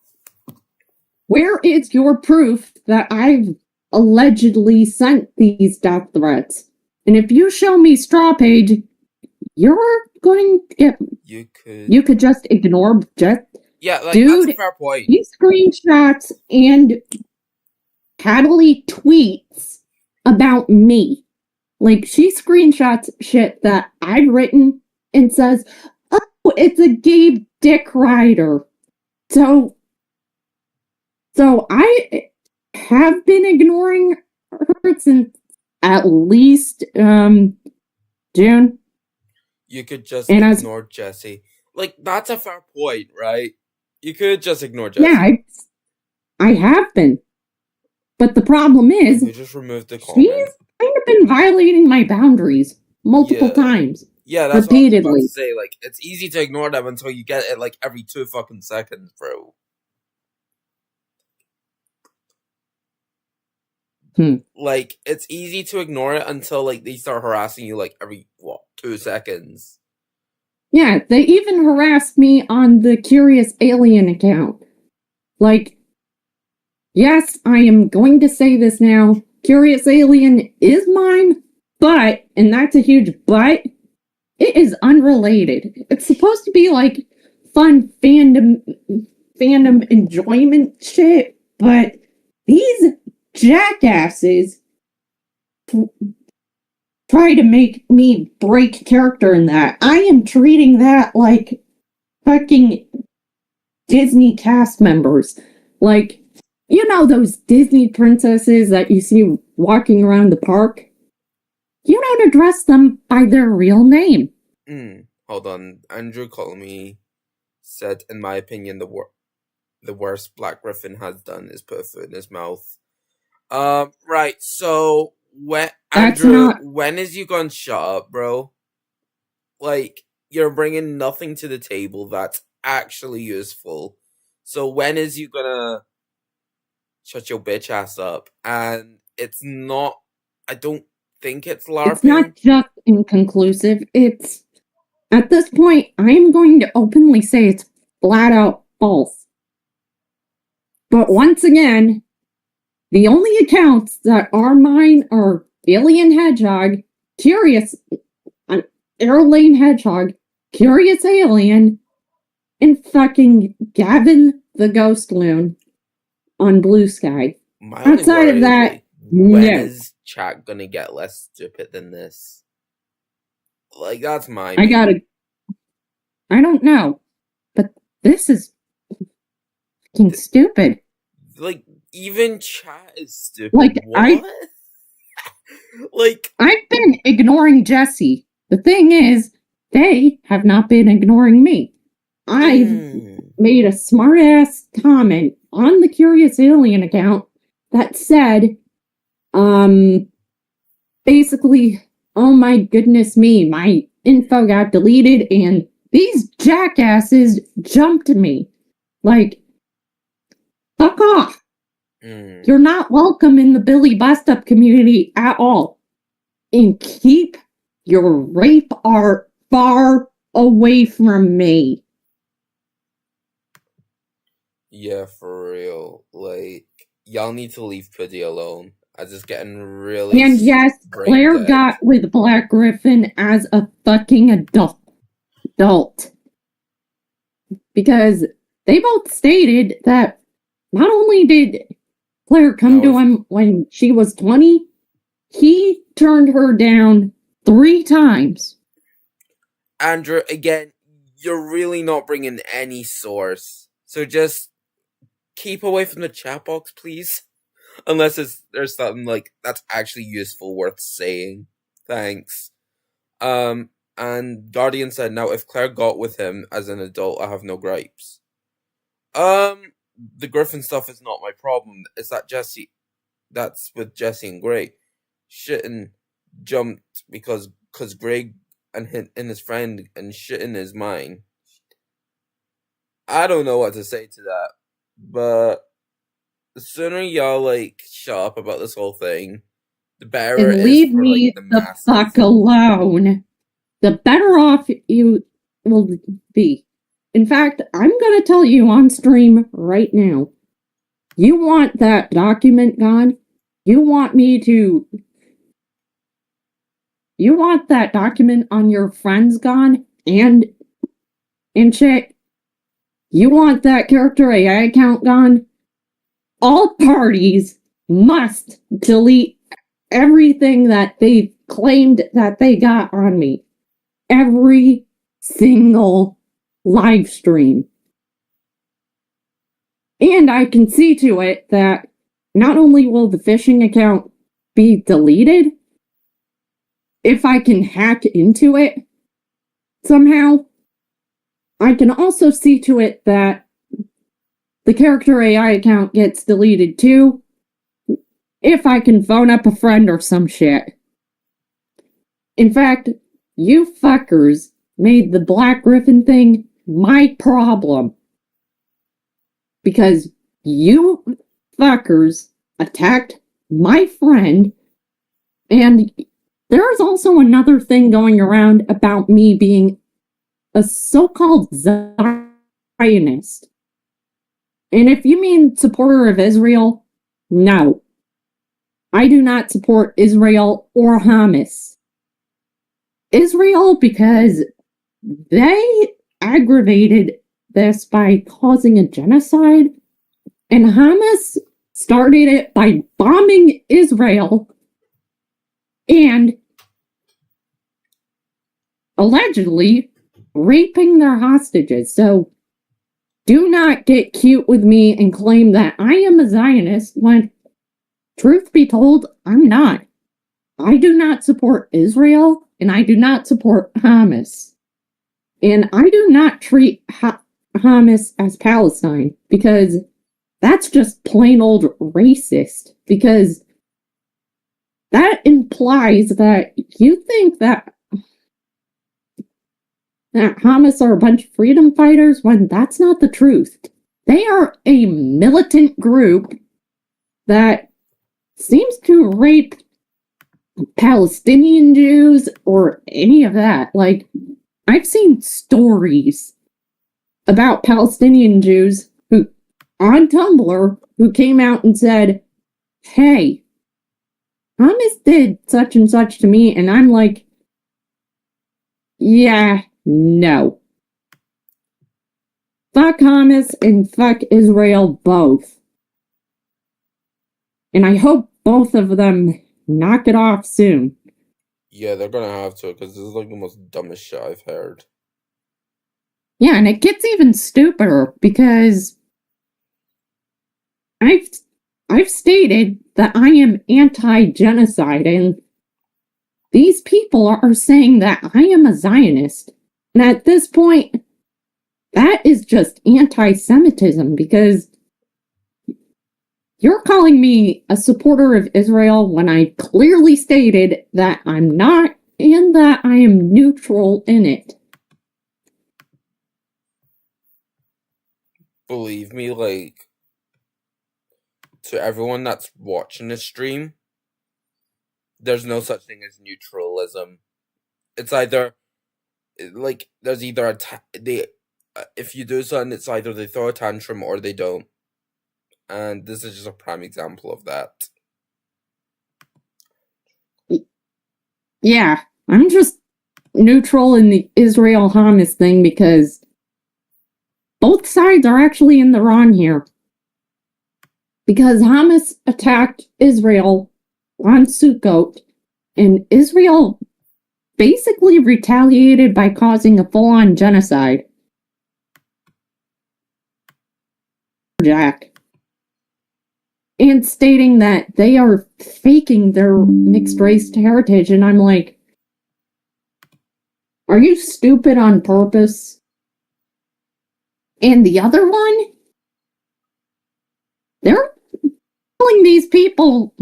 S1: Where is your proof that I've allegedly sent these death threats? And if you show me straw page, you're going to get... You could just ignore just...
S2: Yeah, like,
S1: dude,
S2: that's a fair point.
S1: These screenshots and Hadley tweets about me. Like, she screenshots shit that I've written and says, oh, it's a Gabe Dick Rider. So I have been ignoring her since at least June.
S2: You could just ignore Jesse. Like, that's a fair point, right? You could just ignore Jesse.
S1: Yeah, I have been. But the problem is,
S2: you just removed the comment.
S1: She's kind of been violating my boundaries multiple times.
S2: Yeah, that's
S1: repeatedly.
S2: What I was about to say. Like, it's easy to ignore them until you get it like every 2 fucking seconds, bro. Like, it's easy to ignore it until like they start harassing you like every 2 seconds.
S1: Yeah, they even harassed me on the Curious Alien account. Like, yes, I am going to say this now. Curious Alien is mine, but, and that's a huge but, it is unrelated. It's supposed to be like fun fandom enjoyment shit, but these jackasses try to make me break character in that. I am treating that like fucking Disney cast members. Like, you know those Disney princesses that you see walking around the park? You don't address them by their real name.
S2: Hold on. Andrew Colmy said, in my opinion, the worst Black Griffin has done is put a foot in his mouth. Right, so Andrew, when is you gonna shut up, bro? Like, you're bringing nothing to the table that's actually useful. So when is you gonna shut your bitch ass up? And it's not, I don't think it's
S1: It's not
S2: LARPing.
S1: just inconclusive. It's, at this point, I'm going to openly say it's flat out false. But once again, the only accounts that are mine are Alien Hedgehog, Curious, Airlane Hedgehog, Curious Alien, and fucking Gavin the Ghost Loon on Blue Sky.
S2: My only
S1: Outside
S2: worry
S1: of
S2: is,
S1: that,
S2: like, when
S1: no.
S2: is chat gonna get less stupid than this? Like, that's my
S1: I don't know. But this is fucking stupid.
S2: like, even chat is stupid.
S1: Like,
S2: what? Like,
S1: I've been ignoring Jesse. The thing is, they have not been ignoring me. I've made a smart-ass comment on the Curious Alien account that said, basically, oh my goodness me, my info got deleted and these jackasses jumped me. Like, fuck off. You're not welcome in the Billy Bust-Up community at all. And keep your rape art far away from me.
S2: Yeah, for real. Like, y'all need to leave Puddy alone. I'm just getting really.
S1: And yes, Claire got with Black Griffin as a fucking adult. Because they both stated that not only did Claire come to him when she was 20, he turned her down 3 times.
S2: Andrew, again, you're really not bringing any source. So just keep away from the chat box, please. Unless there's something, like, that's actually useful, worth saying. Thanks. And Guardian said, now, if Claire got with him as an adult, I have no gripes. The Griffin stuff is not my problem. It's that that's with Jesse and Gray. Shitting jumped because Greg and his friend and shitting is mine. I don't know what to say to that, but the sooner y'all, like, shut up about this whole thing, the better
S1: and
S2: it
S1: leave
S2: is for,
S1: me
S2: like,
S1: the fuck alone. The better off you will be. In fact, I'm gonna tell you on stream right now. You want that document gone? You want that document on your friends gone? And shit? You want that character AI account gone? All parties must delete everything that they claimed that they got on me. Every single live stream. And I can see to it that not only will the phishing account be deleted, if I can hack into it somehow, I can also see to it that the character AI account gets deleted too, if I can phone up a friend or some shit. In fact, you fuckers made the Black Griffin thing my problem. Because you fuckers attacked my friend, and there is also another thing going around about me being a so-called Zionist. And if you mean supporter of Israel, no. I do not support Israel or Hamas. Israel because they aggravated this by causing a genocide, and Hamas started it by bombing Israel and allegedly raping their hostages. So do not get cute with me and claim that I am a Zionist when, truth be told, I'm not. I do not support Israel, and I do not support Hamas. And I do not treat Hamas as Palestine, because that's just plain old racist. Because that implies that you think that Hamas are a bunch of freedom fighters, when that's not the truth. They are a militant group that seems to rape Palestinian Jews or any of that. Like, I've seen stories about Palestinian Jews who, on Tumblr, who came out and said, hey, Hamas did such and such to me, and I'm like, yeah, no. Fuck Hamas and fuck Israel both. And I hope both of them knock it off soon.
S2: Yeah, they're gonna have to, because this is like the most dumbest shit I've heard.
S1: Yeah, and it gets even stupider because I've stated that I am anti-genocide, and these people are saying that I am a Zionist. And at this point, that is just anti-Semitism, because you're calling me a supporter of Israel when I clearly stated that I'm not, and that I am neutral in it.
S2: Believe me, like, to everyone that's watching this stream, there's no such thing as neutralism. It's either, like, there's either if you do something, it's either they throw a tantrum or they don't. And this is just a prime example of that.
S1: Yeah, I'm just neutral in the Israel-Hamas thing because both sides are actually in the wrong here. Because Hamas attacked Israel on Sukkot, and Israel basically retaliated by causing a full-on genocide. Jack. And stating that they are faking their mixed-race heritage, and I'm like, are you stupid on purpose? And the other one? They're calling these people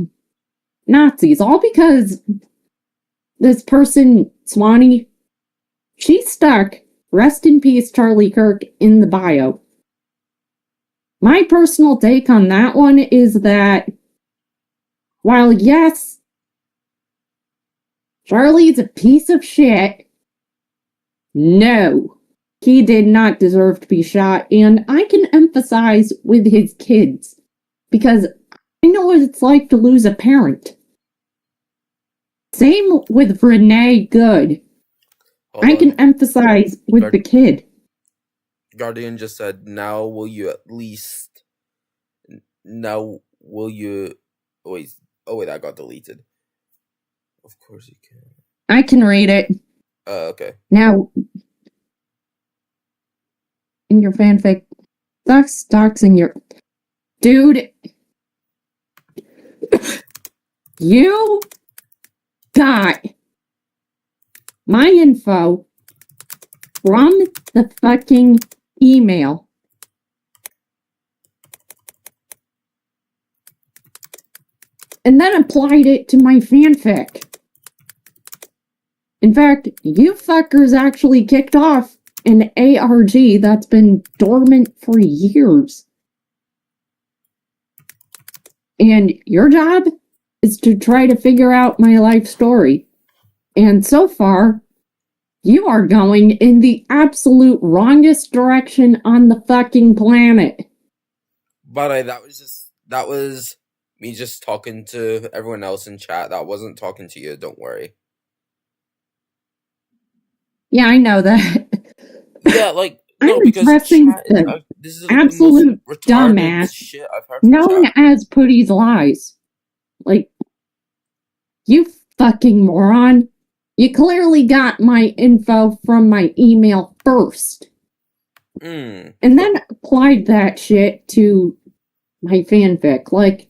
S1: Nazis, all because this person, Swanee, she stuck, rest in peace, Charlie Kirk, in the bio. My personal take on that one is that, while yes, Charlie's a piece of shit, no, he did not deserve to be shot, and I can emphasize with his kids, because I know what it's like to lose a parent. Same with Renee Good. I can emphasize with the kid.
S2: Guardian just said, now will you wait, that got deleted. Of course you can.
S1: I can read it.
S2: Okay.
S1: Now, in your fanfic, stocks in your... Dude, you got my info from the fucking email. And then applied it to my fanfic. In fact, you fuckers actually kicked off an ARG that's been dormant for years. And your job is to try to figure out my life story. And so far, you are going in the absolute wrongest direction on the fucking planet.
S2: But that was me just talking to everyone else in chat. That wasn't talking to you, don't worry.
S1: Yeah, I know that.
S2: Yeah, like, no,
S1: I'm
S2: because
S1: addressing
S2: chat, this is like
S1: absolute
S2: the most
S1: dumbass
S2: shit I've heard from
S1: known
S2: chat.
S1: as Pooty's Lies. Like, you fucking moron. You clearly got my info from my email first. And then applied that shit to my fanfic. Like,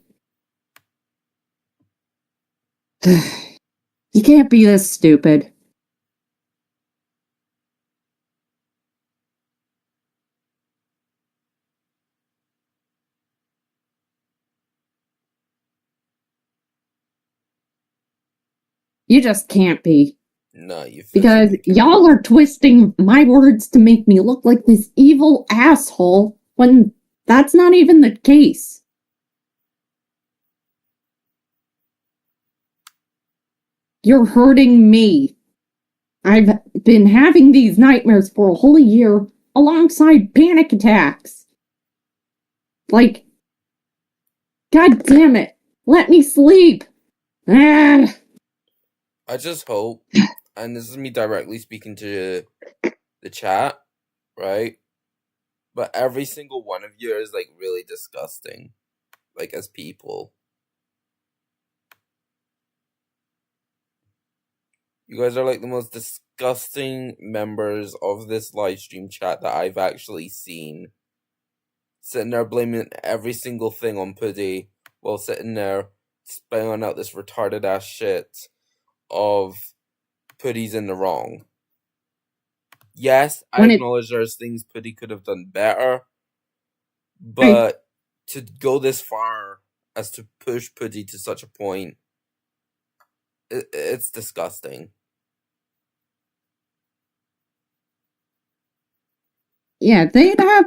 S1: you can't be this stupid. You just can't be.
S2: No, you
S1: because y'all are twisting my words to make me look like this evil asshole when that's not even the case. you're hurting me. I've been having these nightmares for a whole year alongside panic attacks. Like, God damn it. Let me sleep. Ah.
S2: I just hope, and this is me directly speaking to the chat, right? But every single one of you is like really disgusting, like as people. You guys are like the most disgusting members of this live stream chat that I've actually seen. Sitting there blaming every single thing on Puddy while sitting there spelling out this retarded ass shit of Puddy's in the wrong. Yes, I acknowledge there's things Puddy could have done better, but to go this far as to push Puddy to such a point, it's disgusting.
S1: Yeah, they'd have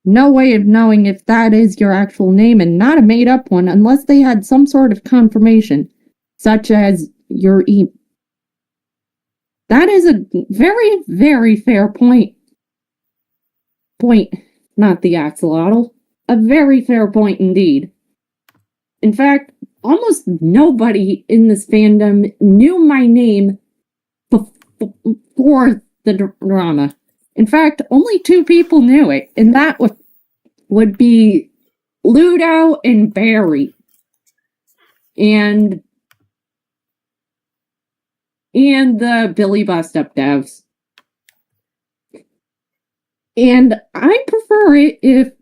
S1: no way of knowing if that is your actual name and not a made-up one unless they had some sort of confirmation, such as your email. That is a very, very fair point. Not the axolotl. A very fair point indeed. In fact, almost nobody in this fandom knew my name before the drama. In fact, only 2 people knew it, and that would be Ludo and Barry. And the Billy Bust Up devs. And I prefer it if...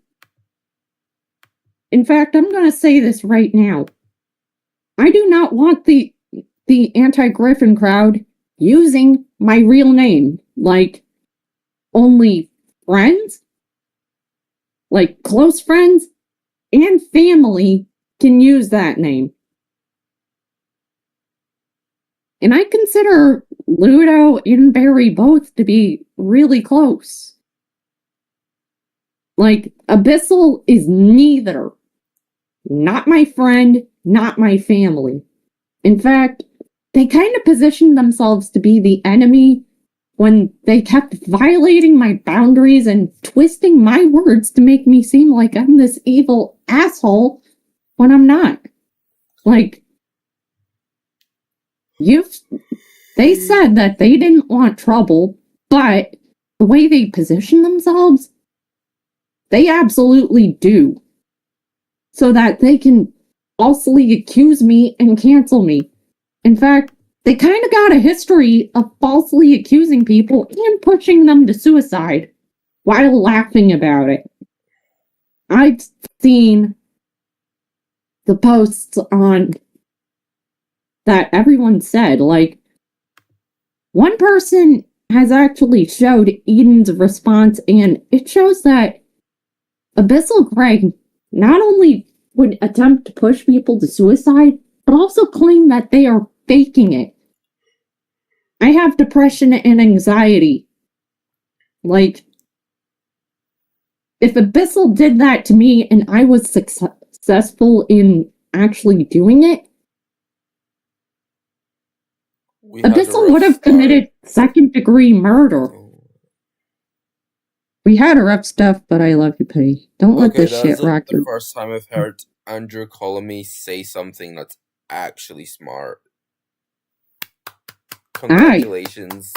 S1: In fact, I'm going to say this right now. I do not want the anti-Griffin crowd using my real name. Like, only friends, like close friends, and family can use that name. And I consider Ludo and Barry both to be really close. Like, Abyssal is neither. Not my friend, not my family. In fact, they kind of positioned themselves to be the enemy when they kept violating my boundaries and twisting my words to make me seem like I'm this evil asshole when I'm not. Like, they said that they didn't want trouble, but the way they position themselves, they absolutely do. So that they can falsely accuse me and cancel me. In fact, they kind of got a history of falsely accusing people and pushing them to suicide while laughing about it. I've seen the posts on that everyone said, like, one person has actually showed Eden's response, and it shows that Abyssal Greg not only would attempt to push people to suicide, but also claim that they are faking it. I have depression and anxiety. Like, if Abyssal did that to me and I was successful in actually doing it, Abyssal would have committed second-degree murder. We had a rough stuff, but I love you, Putty. Don't let this shit rock
S2: your... the first time I've heard Andrew calling me say something that's actually smart. Congratulations.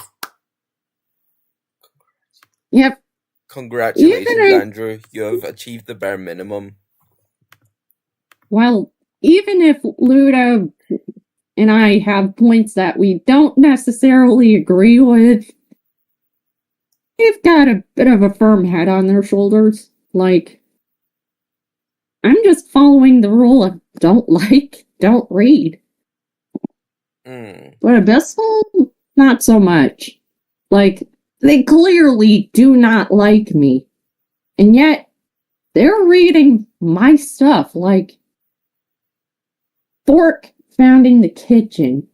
S1: Yep.
S2: Congratulations, Andrew. You have achieved the bare minimum.
S1: Well, even if Ludo and I have points that we don't necessarily agree with, they've got a bit of a firm head on their shoulders. Like, I'm just following the rule of don't like, don't read. But Abyssal, not so much. Like, they clearly do not like me. And yet, they're reading my stuff, like fork found in the kitchen.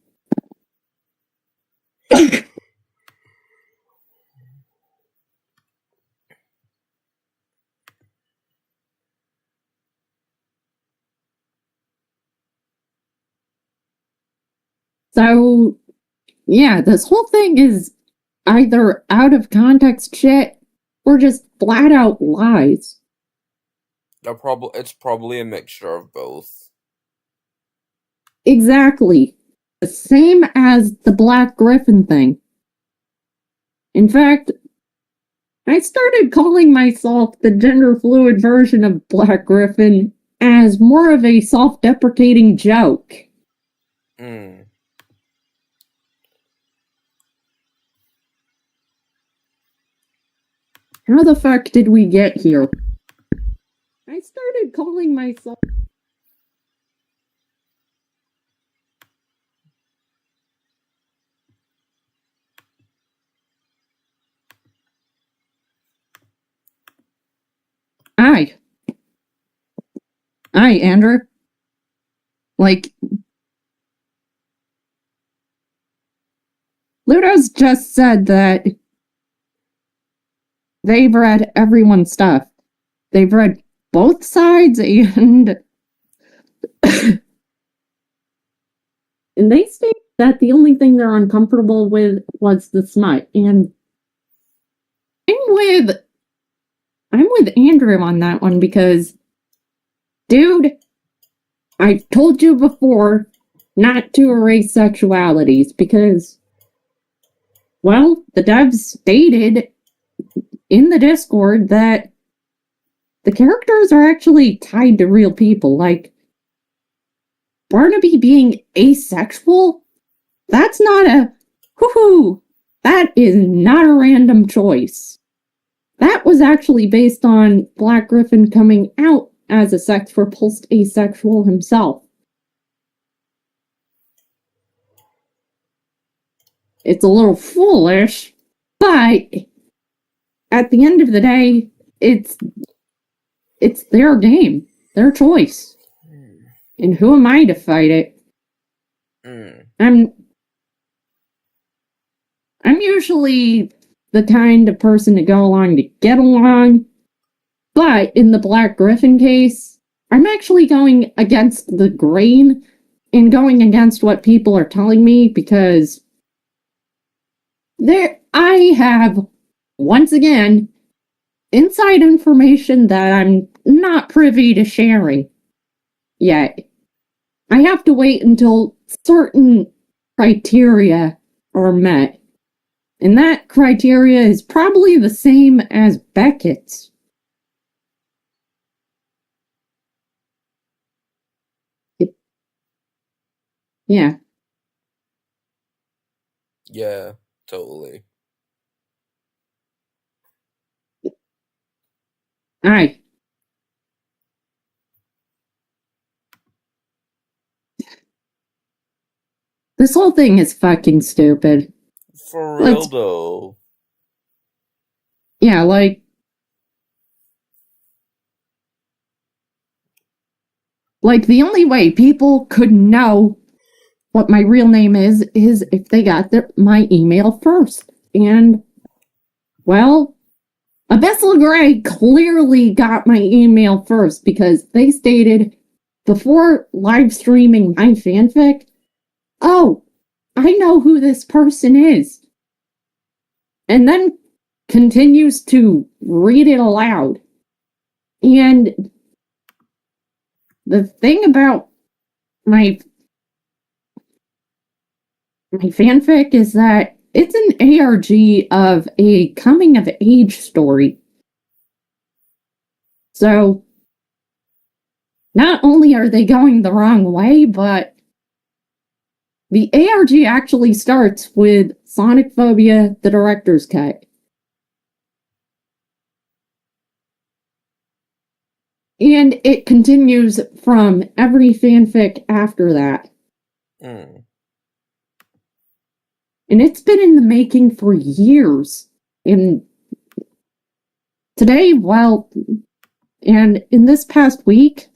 S1: So, yeah, this whole thing is either out of context shit or just flat out lies.
S2: It's probably a mixture of both.
S1: Exactly. The same as the Black Griffin thing. In fact, I started calling myself the gender fluid version of Black Griffin as more of a self-deprecating joke.
S2: Mm.
S1: How the fuck did we get here? I started calling myself... Hi, Andrew. Like, Ludo's just said that they've read everyone's stuff. They've read both sides and and they state that the only thing they're uncomfortable with was the smut. And I'm with Andrew on that one because, dude, I've told you before not to erase sexualities because, well, the devs stated in the Discord that the characters are actually tied to real people. Like, Barnaby being asexual? That's not a whoo-hoo. That is not a random choice. That was actually based on Black Griffin coming out as a sex-repulsed asexual himself. It's a little foolish, but at the end of the day, it's their game, their choice. And who am I to fight it? I'm usually the kind of person to go along to get along, but in the Black Griffin case, I'm actually going against the grain and going against what people are telling me because I have, once again, inside information that I'm not privy to sharing yet. I have to wait until certain criteria are met. And that criteria is probably the same as Beckett's. Yeah.
S2: Yeah, totally.
S1: Alright. This whole thing is fucking stupid.
S2: For real, though.
S1: Yeah, like the only way people could know what my real name is if they got my email first. And, well, Abyssal Grey clearly got my email first because they stated before live streaming my fanfic, oh, I know who this person is. And then continues to read it aloud. And the thing about my fanfic is that it's an ARG of a coming of age story. So, not only are they going the wrong way, but the ARG actually starts with Sonicphobia, the director's cut. And it continues from every fanfic after that.
S2: Mm.
S1: And it's been in the making for years. And today, well, and in this past week,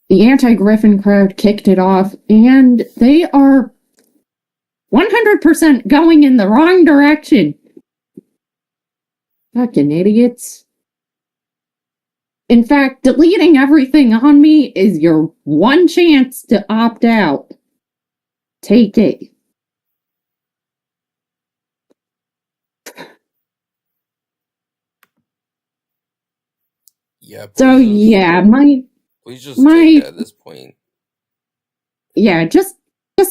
S1: the anti-Griffin crowd kicked it off, and they are 100% going in the wrong direction. Fucking idiots. In fact, deleting everything on me is your one chance to opt out. Take it.
S2: Yeah.
S1: So yeah,
S2: please just take it at this point.
S1: Yeah, just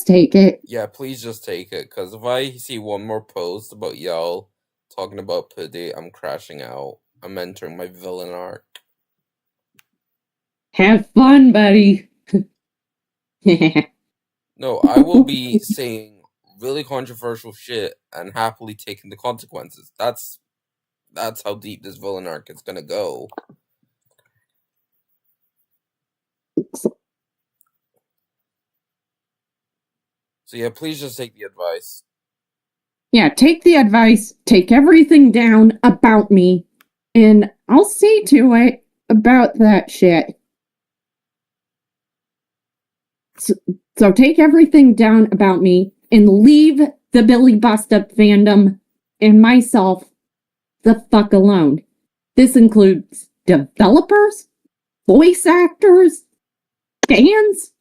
S1: take it.
S2: Yeah, please just take it. Because if I see one more post about y'all talking about Pity, I'm crashing out. I'm entering my villain arc.
S1: Have fun, buddy.
S2: No, I will be saying really controversial shit and happily taking the consequences. That's how deep this villain arc is gonna go. So yeah, please just take the advice.
S1: Yeah, take the advice, take everything down about me, and I'll see to it about that shit. So take everything down about me and leave the Billy Bust Up fandom and myself the fuck alone. This includes developers, voice actors, fans,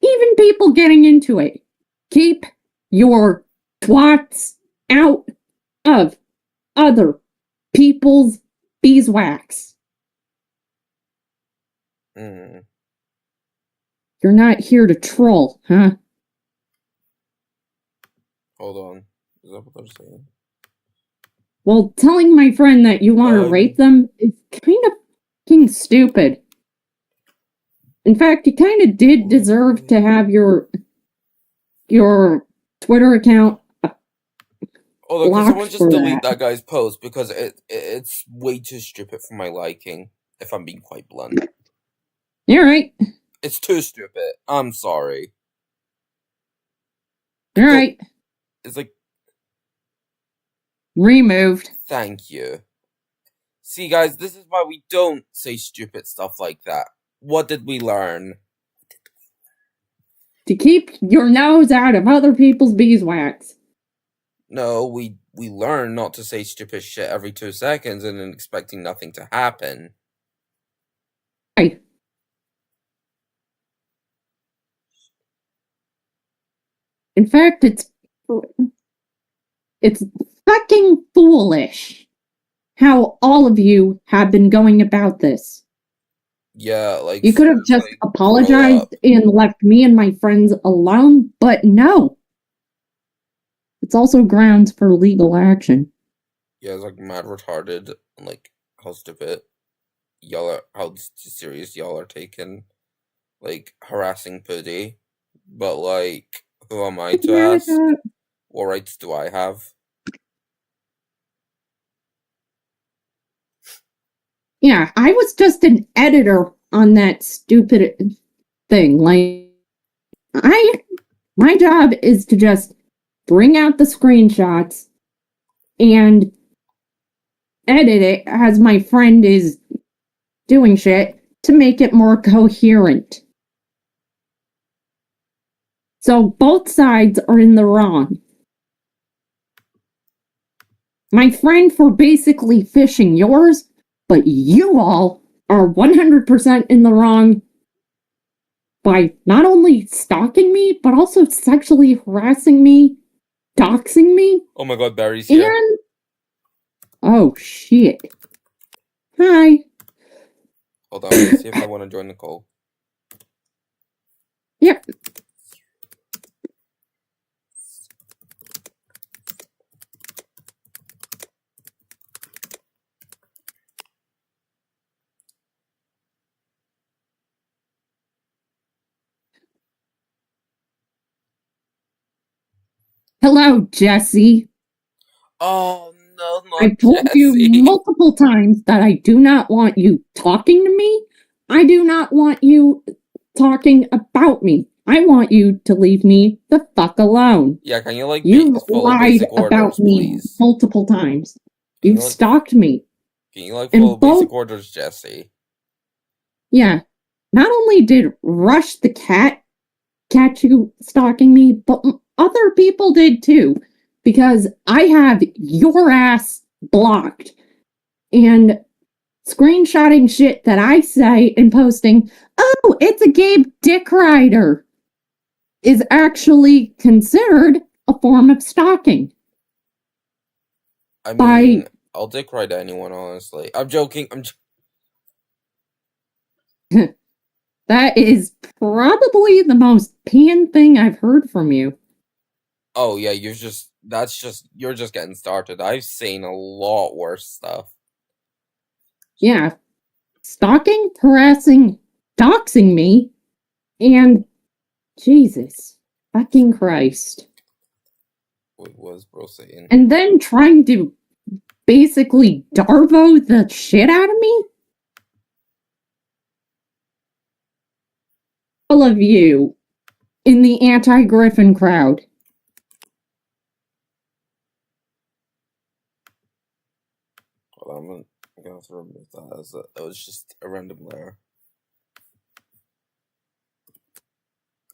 S1: even people getting into it. Keep your twats out of other people's beeswax.
S2: Mm.
S1: You're not here to troll, huh?
S2: Hold on. Is that what they're saying?
S1: Well, telling my friend that you want to rape them is kind of fucking stupid. In fact, you kind of did deserve to have your Twitter account
S2: Oh, look, can someone just delete
S1: that
S2: guy's post because it's way too stupid for my liking, if I'm being quite blunt.
S1: You're right.
S2: It's too stupid. I'm sorry.
S1: You're right.
S2: It's like...
S1: removed.
S2: Thank you. See, guys, this is why we don't say stupid stuff like that. What did we learn?
S1: To keep your nose out of other people's beeswax.
S2: No, we learn not to say stupid shit every 2 seconds and then expecting nothing to happen.
S1: Hey. In fact, it's fucking foolish how all of you have been going about this.
S2: Yeah, like...
S1: You could have just apologized and left me and my friends alone, but no. It's also grounds for legal action.
S2: Yeah, it's like mad retarded and like how stupid y'all are, how serious y'all are taking, like harassing Puddy. But like, who am I to ask? What rights do I have?
S1: Yeah, I was just an editor on that stupid thing. Like, my job is to just bring out the screenshots and edit it as my friend is doing shit to make it more coherent. So both sides are in the wrong. My friend for basically fishing yours, but you all are 100% in the wrong by not only stalking me, but also sexually harassing me, doxing me.
S2: Oh my god, Barry's here.
S1: And... oh, shit. Hi.
S2: Hold on, let's see if I want to join the call.
S1: Yep. Hello, Jesse.
S2: Oh, no, not
S1: I've told
S2: Jesse.
S1: you multiple times that I do not want you talking to me. I do not want you talking about me. I want you to leave me the fuck alone.
S2: Yeah, can you, like,
S1: you
S2: follow
S1: lied
S2: basic orders,
S1: about me
S2: please?
S1: multiple times. You've stalked me.
S2: Can you, like, follow basic orders, Jesse?
S1: Yeah. Not only did Rush the cat catch you stalking me, but other people did too. Because I have your ass blocked. And screenshotting shit that I say and posting, oh, it's a Gabe Dick Rider, is actually considered a form of stalking.
S2: I mean, I'll dick ride anyone, honestly. I'm joking.
S1: That is probably the most pan thing I've heard from you.
S2: Oh, yeah, you're just getting started. I've seen a lot worse stuff.
S1: Yeah. Stalking, harassing, doxing me, and Jesus fucking Christ.
S2: What was bro saying?
S1: And then trying to basically Darvo the shit out of me? All of you in the anti-Griffin crowd.
S2: Well, I'm gonna have to remove that as it was just a random layer.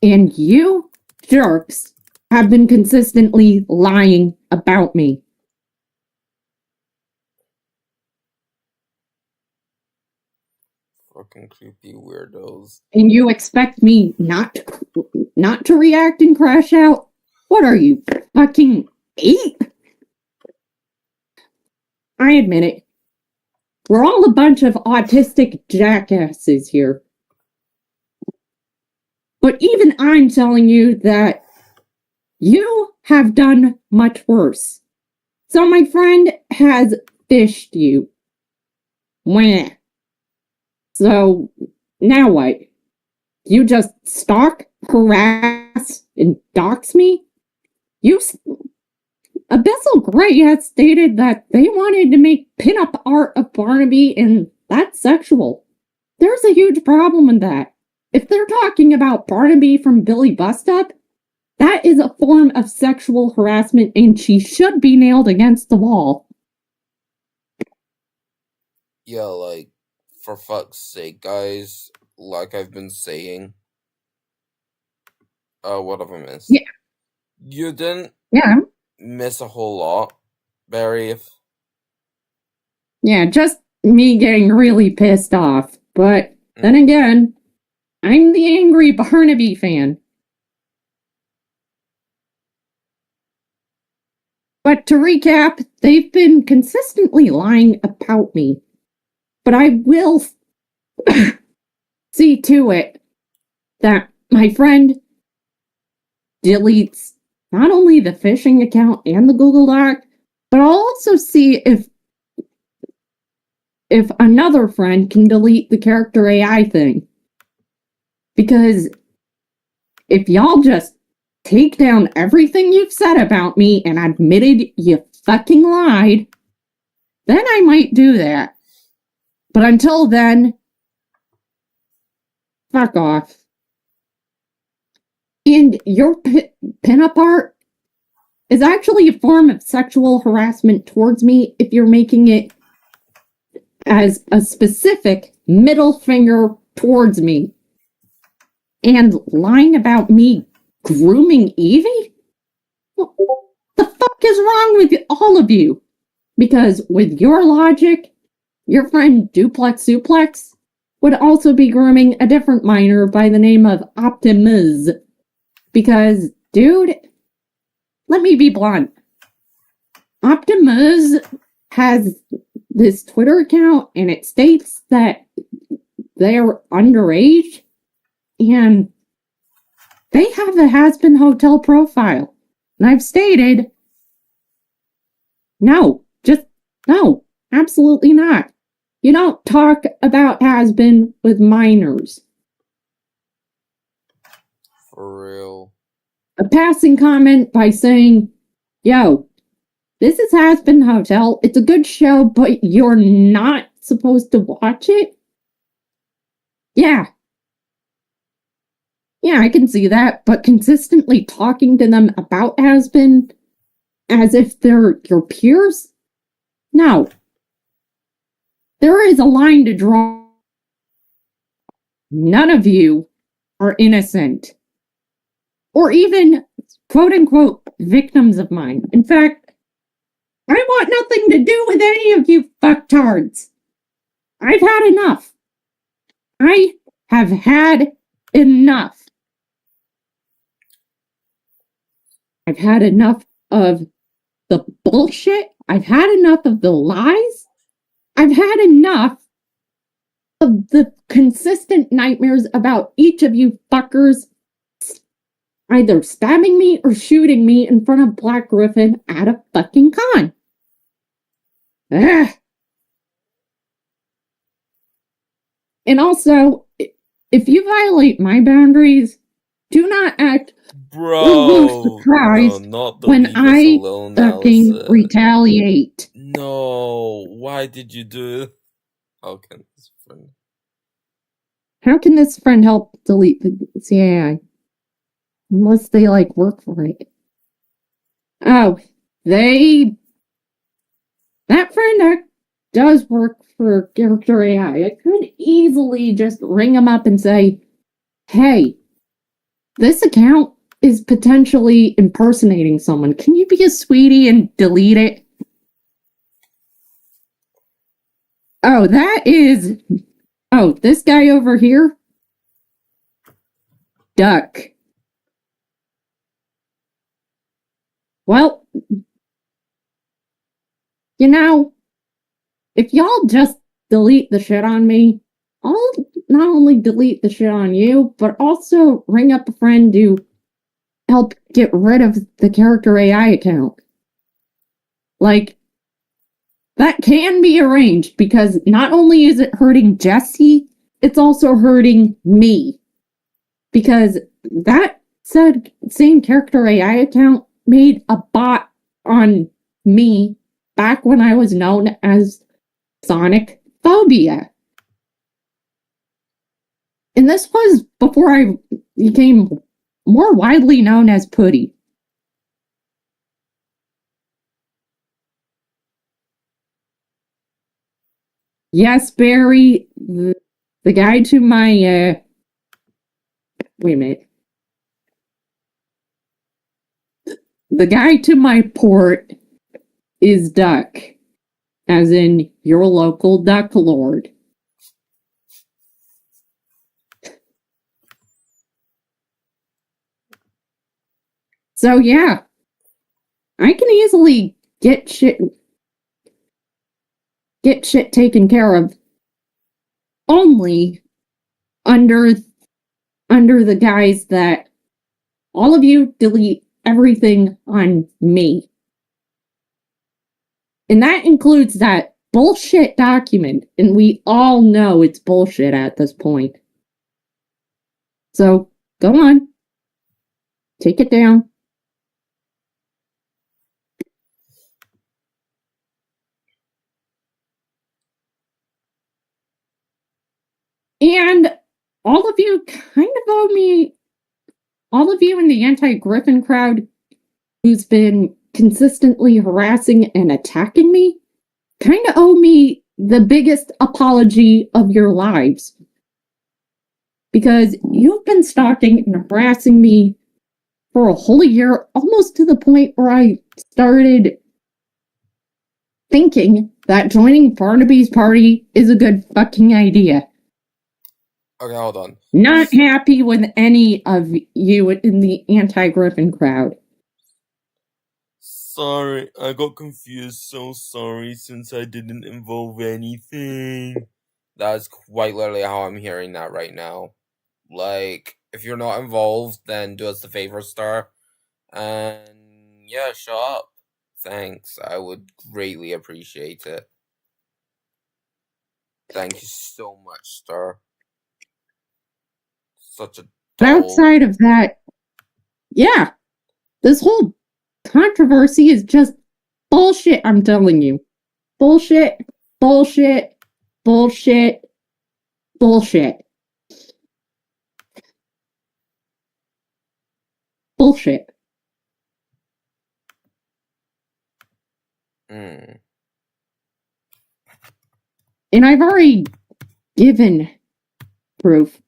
S1: And you jerks have been consistently lying about me.
S2: Fucking creepy weirdos.
S1: And you expect me not to react and crash out? What are you, fucking 8? I admit it. We're all a bunch of autistic jackasses here. But even I'm telling you that you have done much worse. So my friend has fished you. Wah. So now what? You just stalk, harass, and dox me? Abyssal Gray has stated that they wanted to make pinup art of Barnaby, and that's sexual. There's a huge problem with that. If they're talking about Barnaby from Billy Bustup, that is a form of sexual harassment, and she should be nailed against the wall.
S2: Yeah, like, for fuck's sake, guys, like I've been saying. What have I missed?
S1: Yeah.
S2: You didn't miss a whole lot, Barry.
S1: Yeah, just me getting really pissed off. But then again, I'm the angry Barnaby fan. But to recap, they've been consistently lying about me. But I will see to it that my friend deletes not only the phishing account and the Google Doc, but I'll also see if another friend can delete the character AI thing. Because if y'all just take down everything you've said about me and admitted you fucking lied, then I might do that. But until then, fuck off. And your pinup art is actually a form of sexual harassment towards me if you're making it as a specific middle finger towards me. And lying about me grooming Evie? What the fuck is wrong with all of you? Because with your logic, your friend Duplex Suplex would also be grooming a different minor by the name of Optimus. Because, dude, let me be blunt. Optimus has this Twitter account and it states that they're underage and they have a has-been hotel profile. And I've stated, no, absolutely not. You don't talk about has-been with minors.
S2: For real.
S1: A passing comment by saying, yo, this is Has-Been Hotel. It's a good show, but you're not supposed to watch it? Yeah, I can see that, but consistently talking to them about Has-Been as if they're your peers? No. There is a line to draw. None of you are innocent. Or even, quote-unquote, victims of mine. In fact, I want nothing to do with any of you fucktards. I've had enough. I have had enough. I've had enough of the bullshit. I've had enough of the lies. I've had enough of the consistent nightmares about each of you fuckers either stabbing me or shooting me in front of Black Griffin at a fucking con. Ugh. And also, if you violate my boundaries, do not act surprised
S2: not the
S1: when
S2: leave us
S1: I
S2: alone
S1: fucking
S2: Allison.
S1: retaliate.
S2: No, why did you do it? How can this friend?
S1: How can this friend help delete the CAI? Unless they, like, work for it. Oh, that friend does work for Character AI. I could easily just ring him up and say, hey, this account is potentially impersonating someone. Can you be a sweetie and delete it? Oh, this guy over here? Duck. Well, you know, if y'all just delete the shit on me, I'll not only delete the shit on you, but also ring up a friend to help get rid of the Character AI account. Like, that can be arranged because not only is it hurting Jesse, it's also hurting me. Because that said same Character AI account made a bot on me back when I was known as sonicphobia. And this was before I became more widely known as Putty. Yes, Barry, the guy to my, wait a minute. The guy to my port is Duck, as in your local Duck Lord. So yeah, I can easily get shit taken care of only under the guise that all of you delete everything on me. And that includes that bullshit document, and we all know it's bullshit at this point. So, go on. Take it down. And all of you kind of owe me, all of you in the anti-Griffin crowd who's been consistently harassing and attacking me, kind of owe me the biggest apology of your lives. Because you've been stalking and harassing me for a whole year, almost to the point where I started thinking that joining Barnaby's party is a good fucking idea.
S2: Okay, hold on.
S1: Not happy with any of you in the anti-Griffin crowd.
S2: Sorry, I got confused. So sorry, since I didn't involve anything. That's quite literally how I'm hearing that right now. Like, if you're not involved, then do us the favor, star. And yeah, shut up. Thanks. I would greatly appreciate it. Thank you so much, star. Such a
S1: But outside of that, yeah, this whole controversy is just bullshit, I'm telling you. Bullshit, bullshit, bullshit, bullshit. Bullshit.
S2: Mm.
S1: And I've already given proof.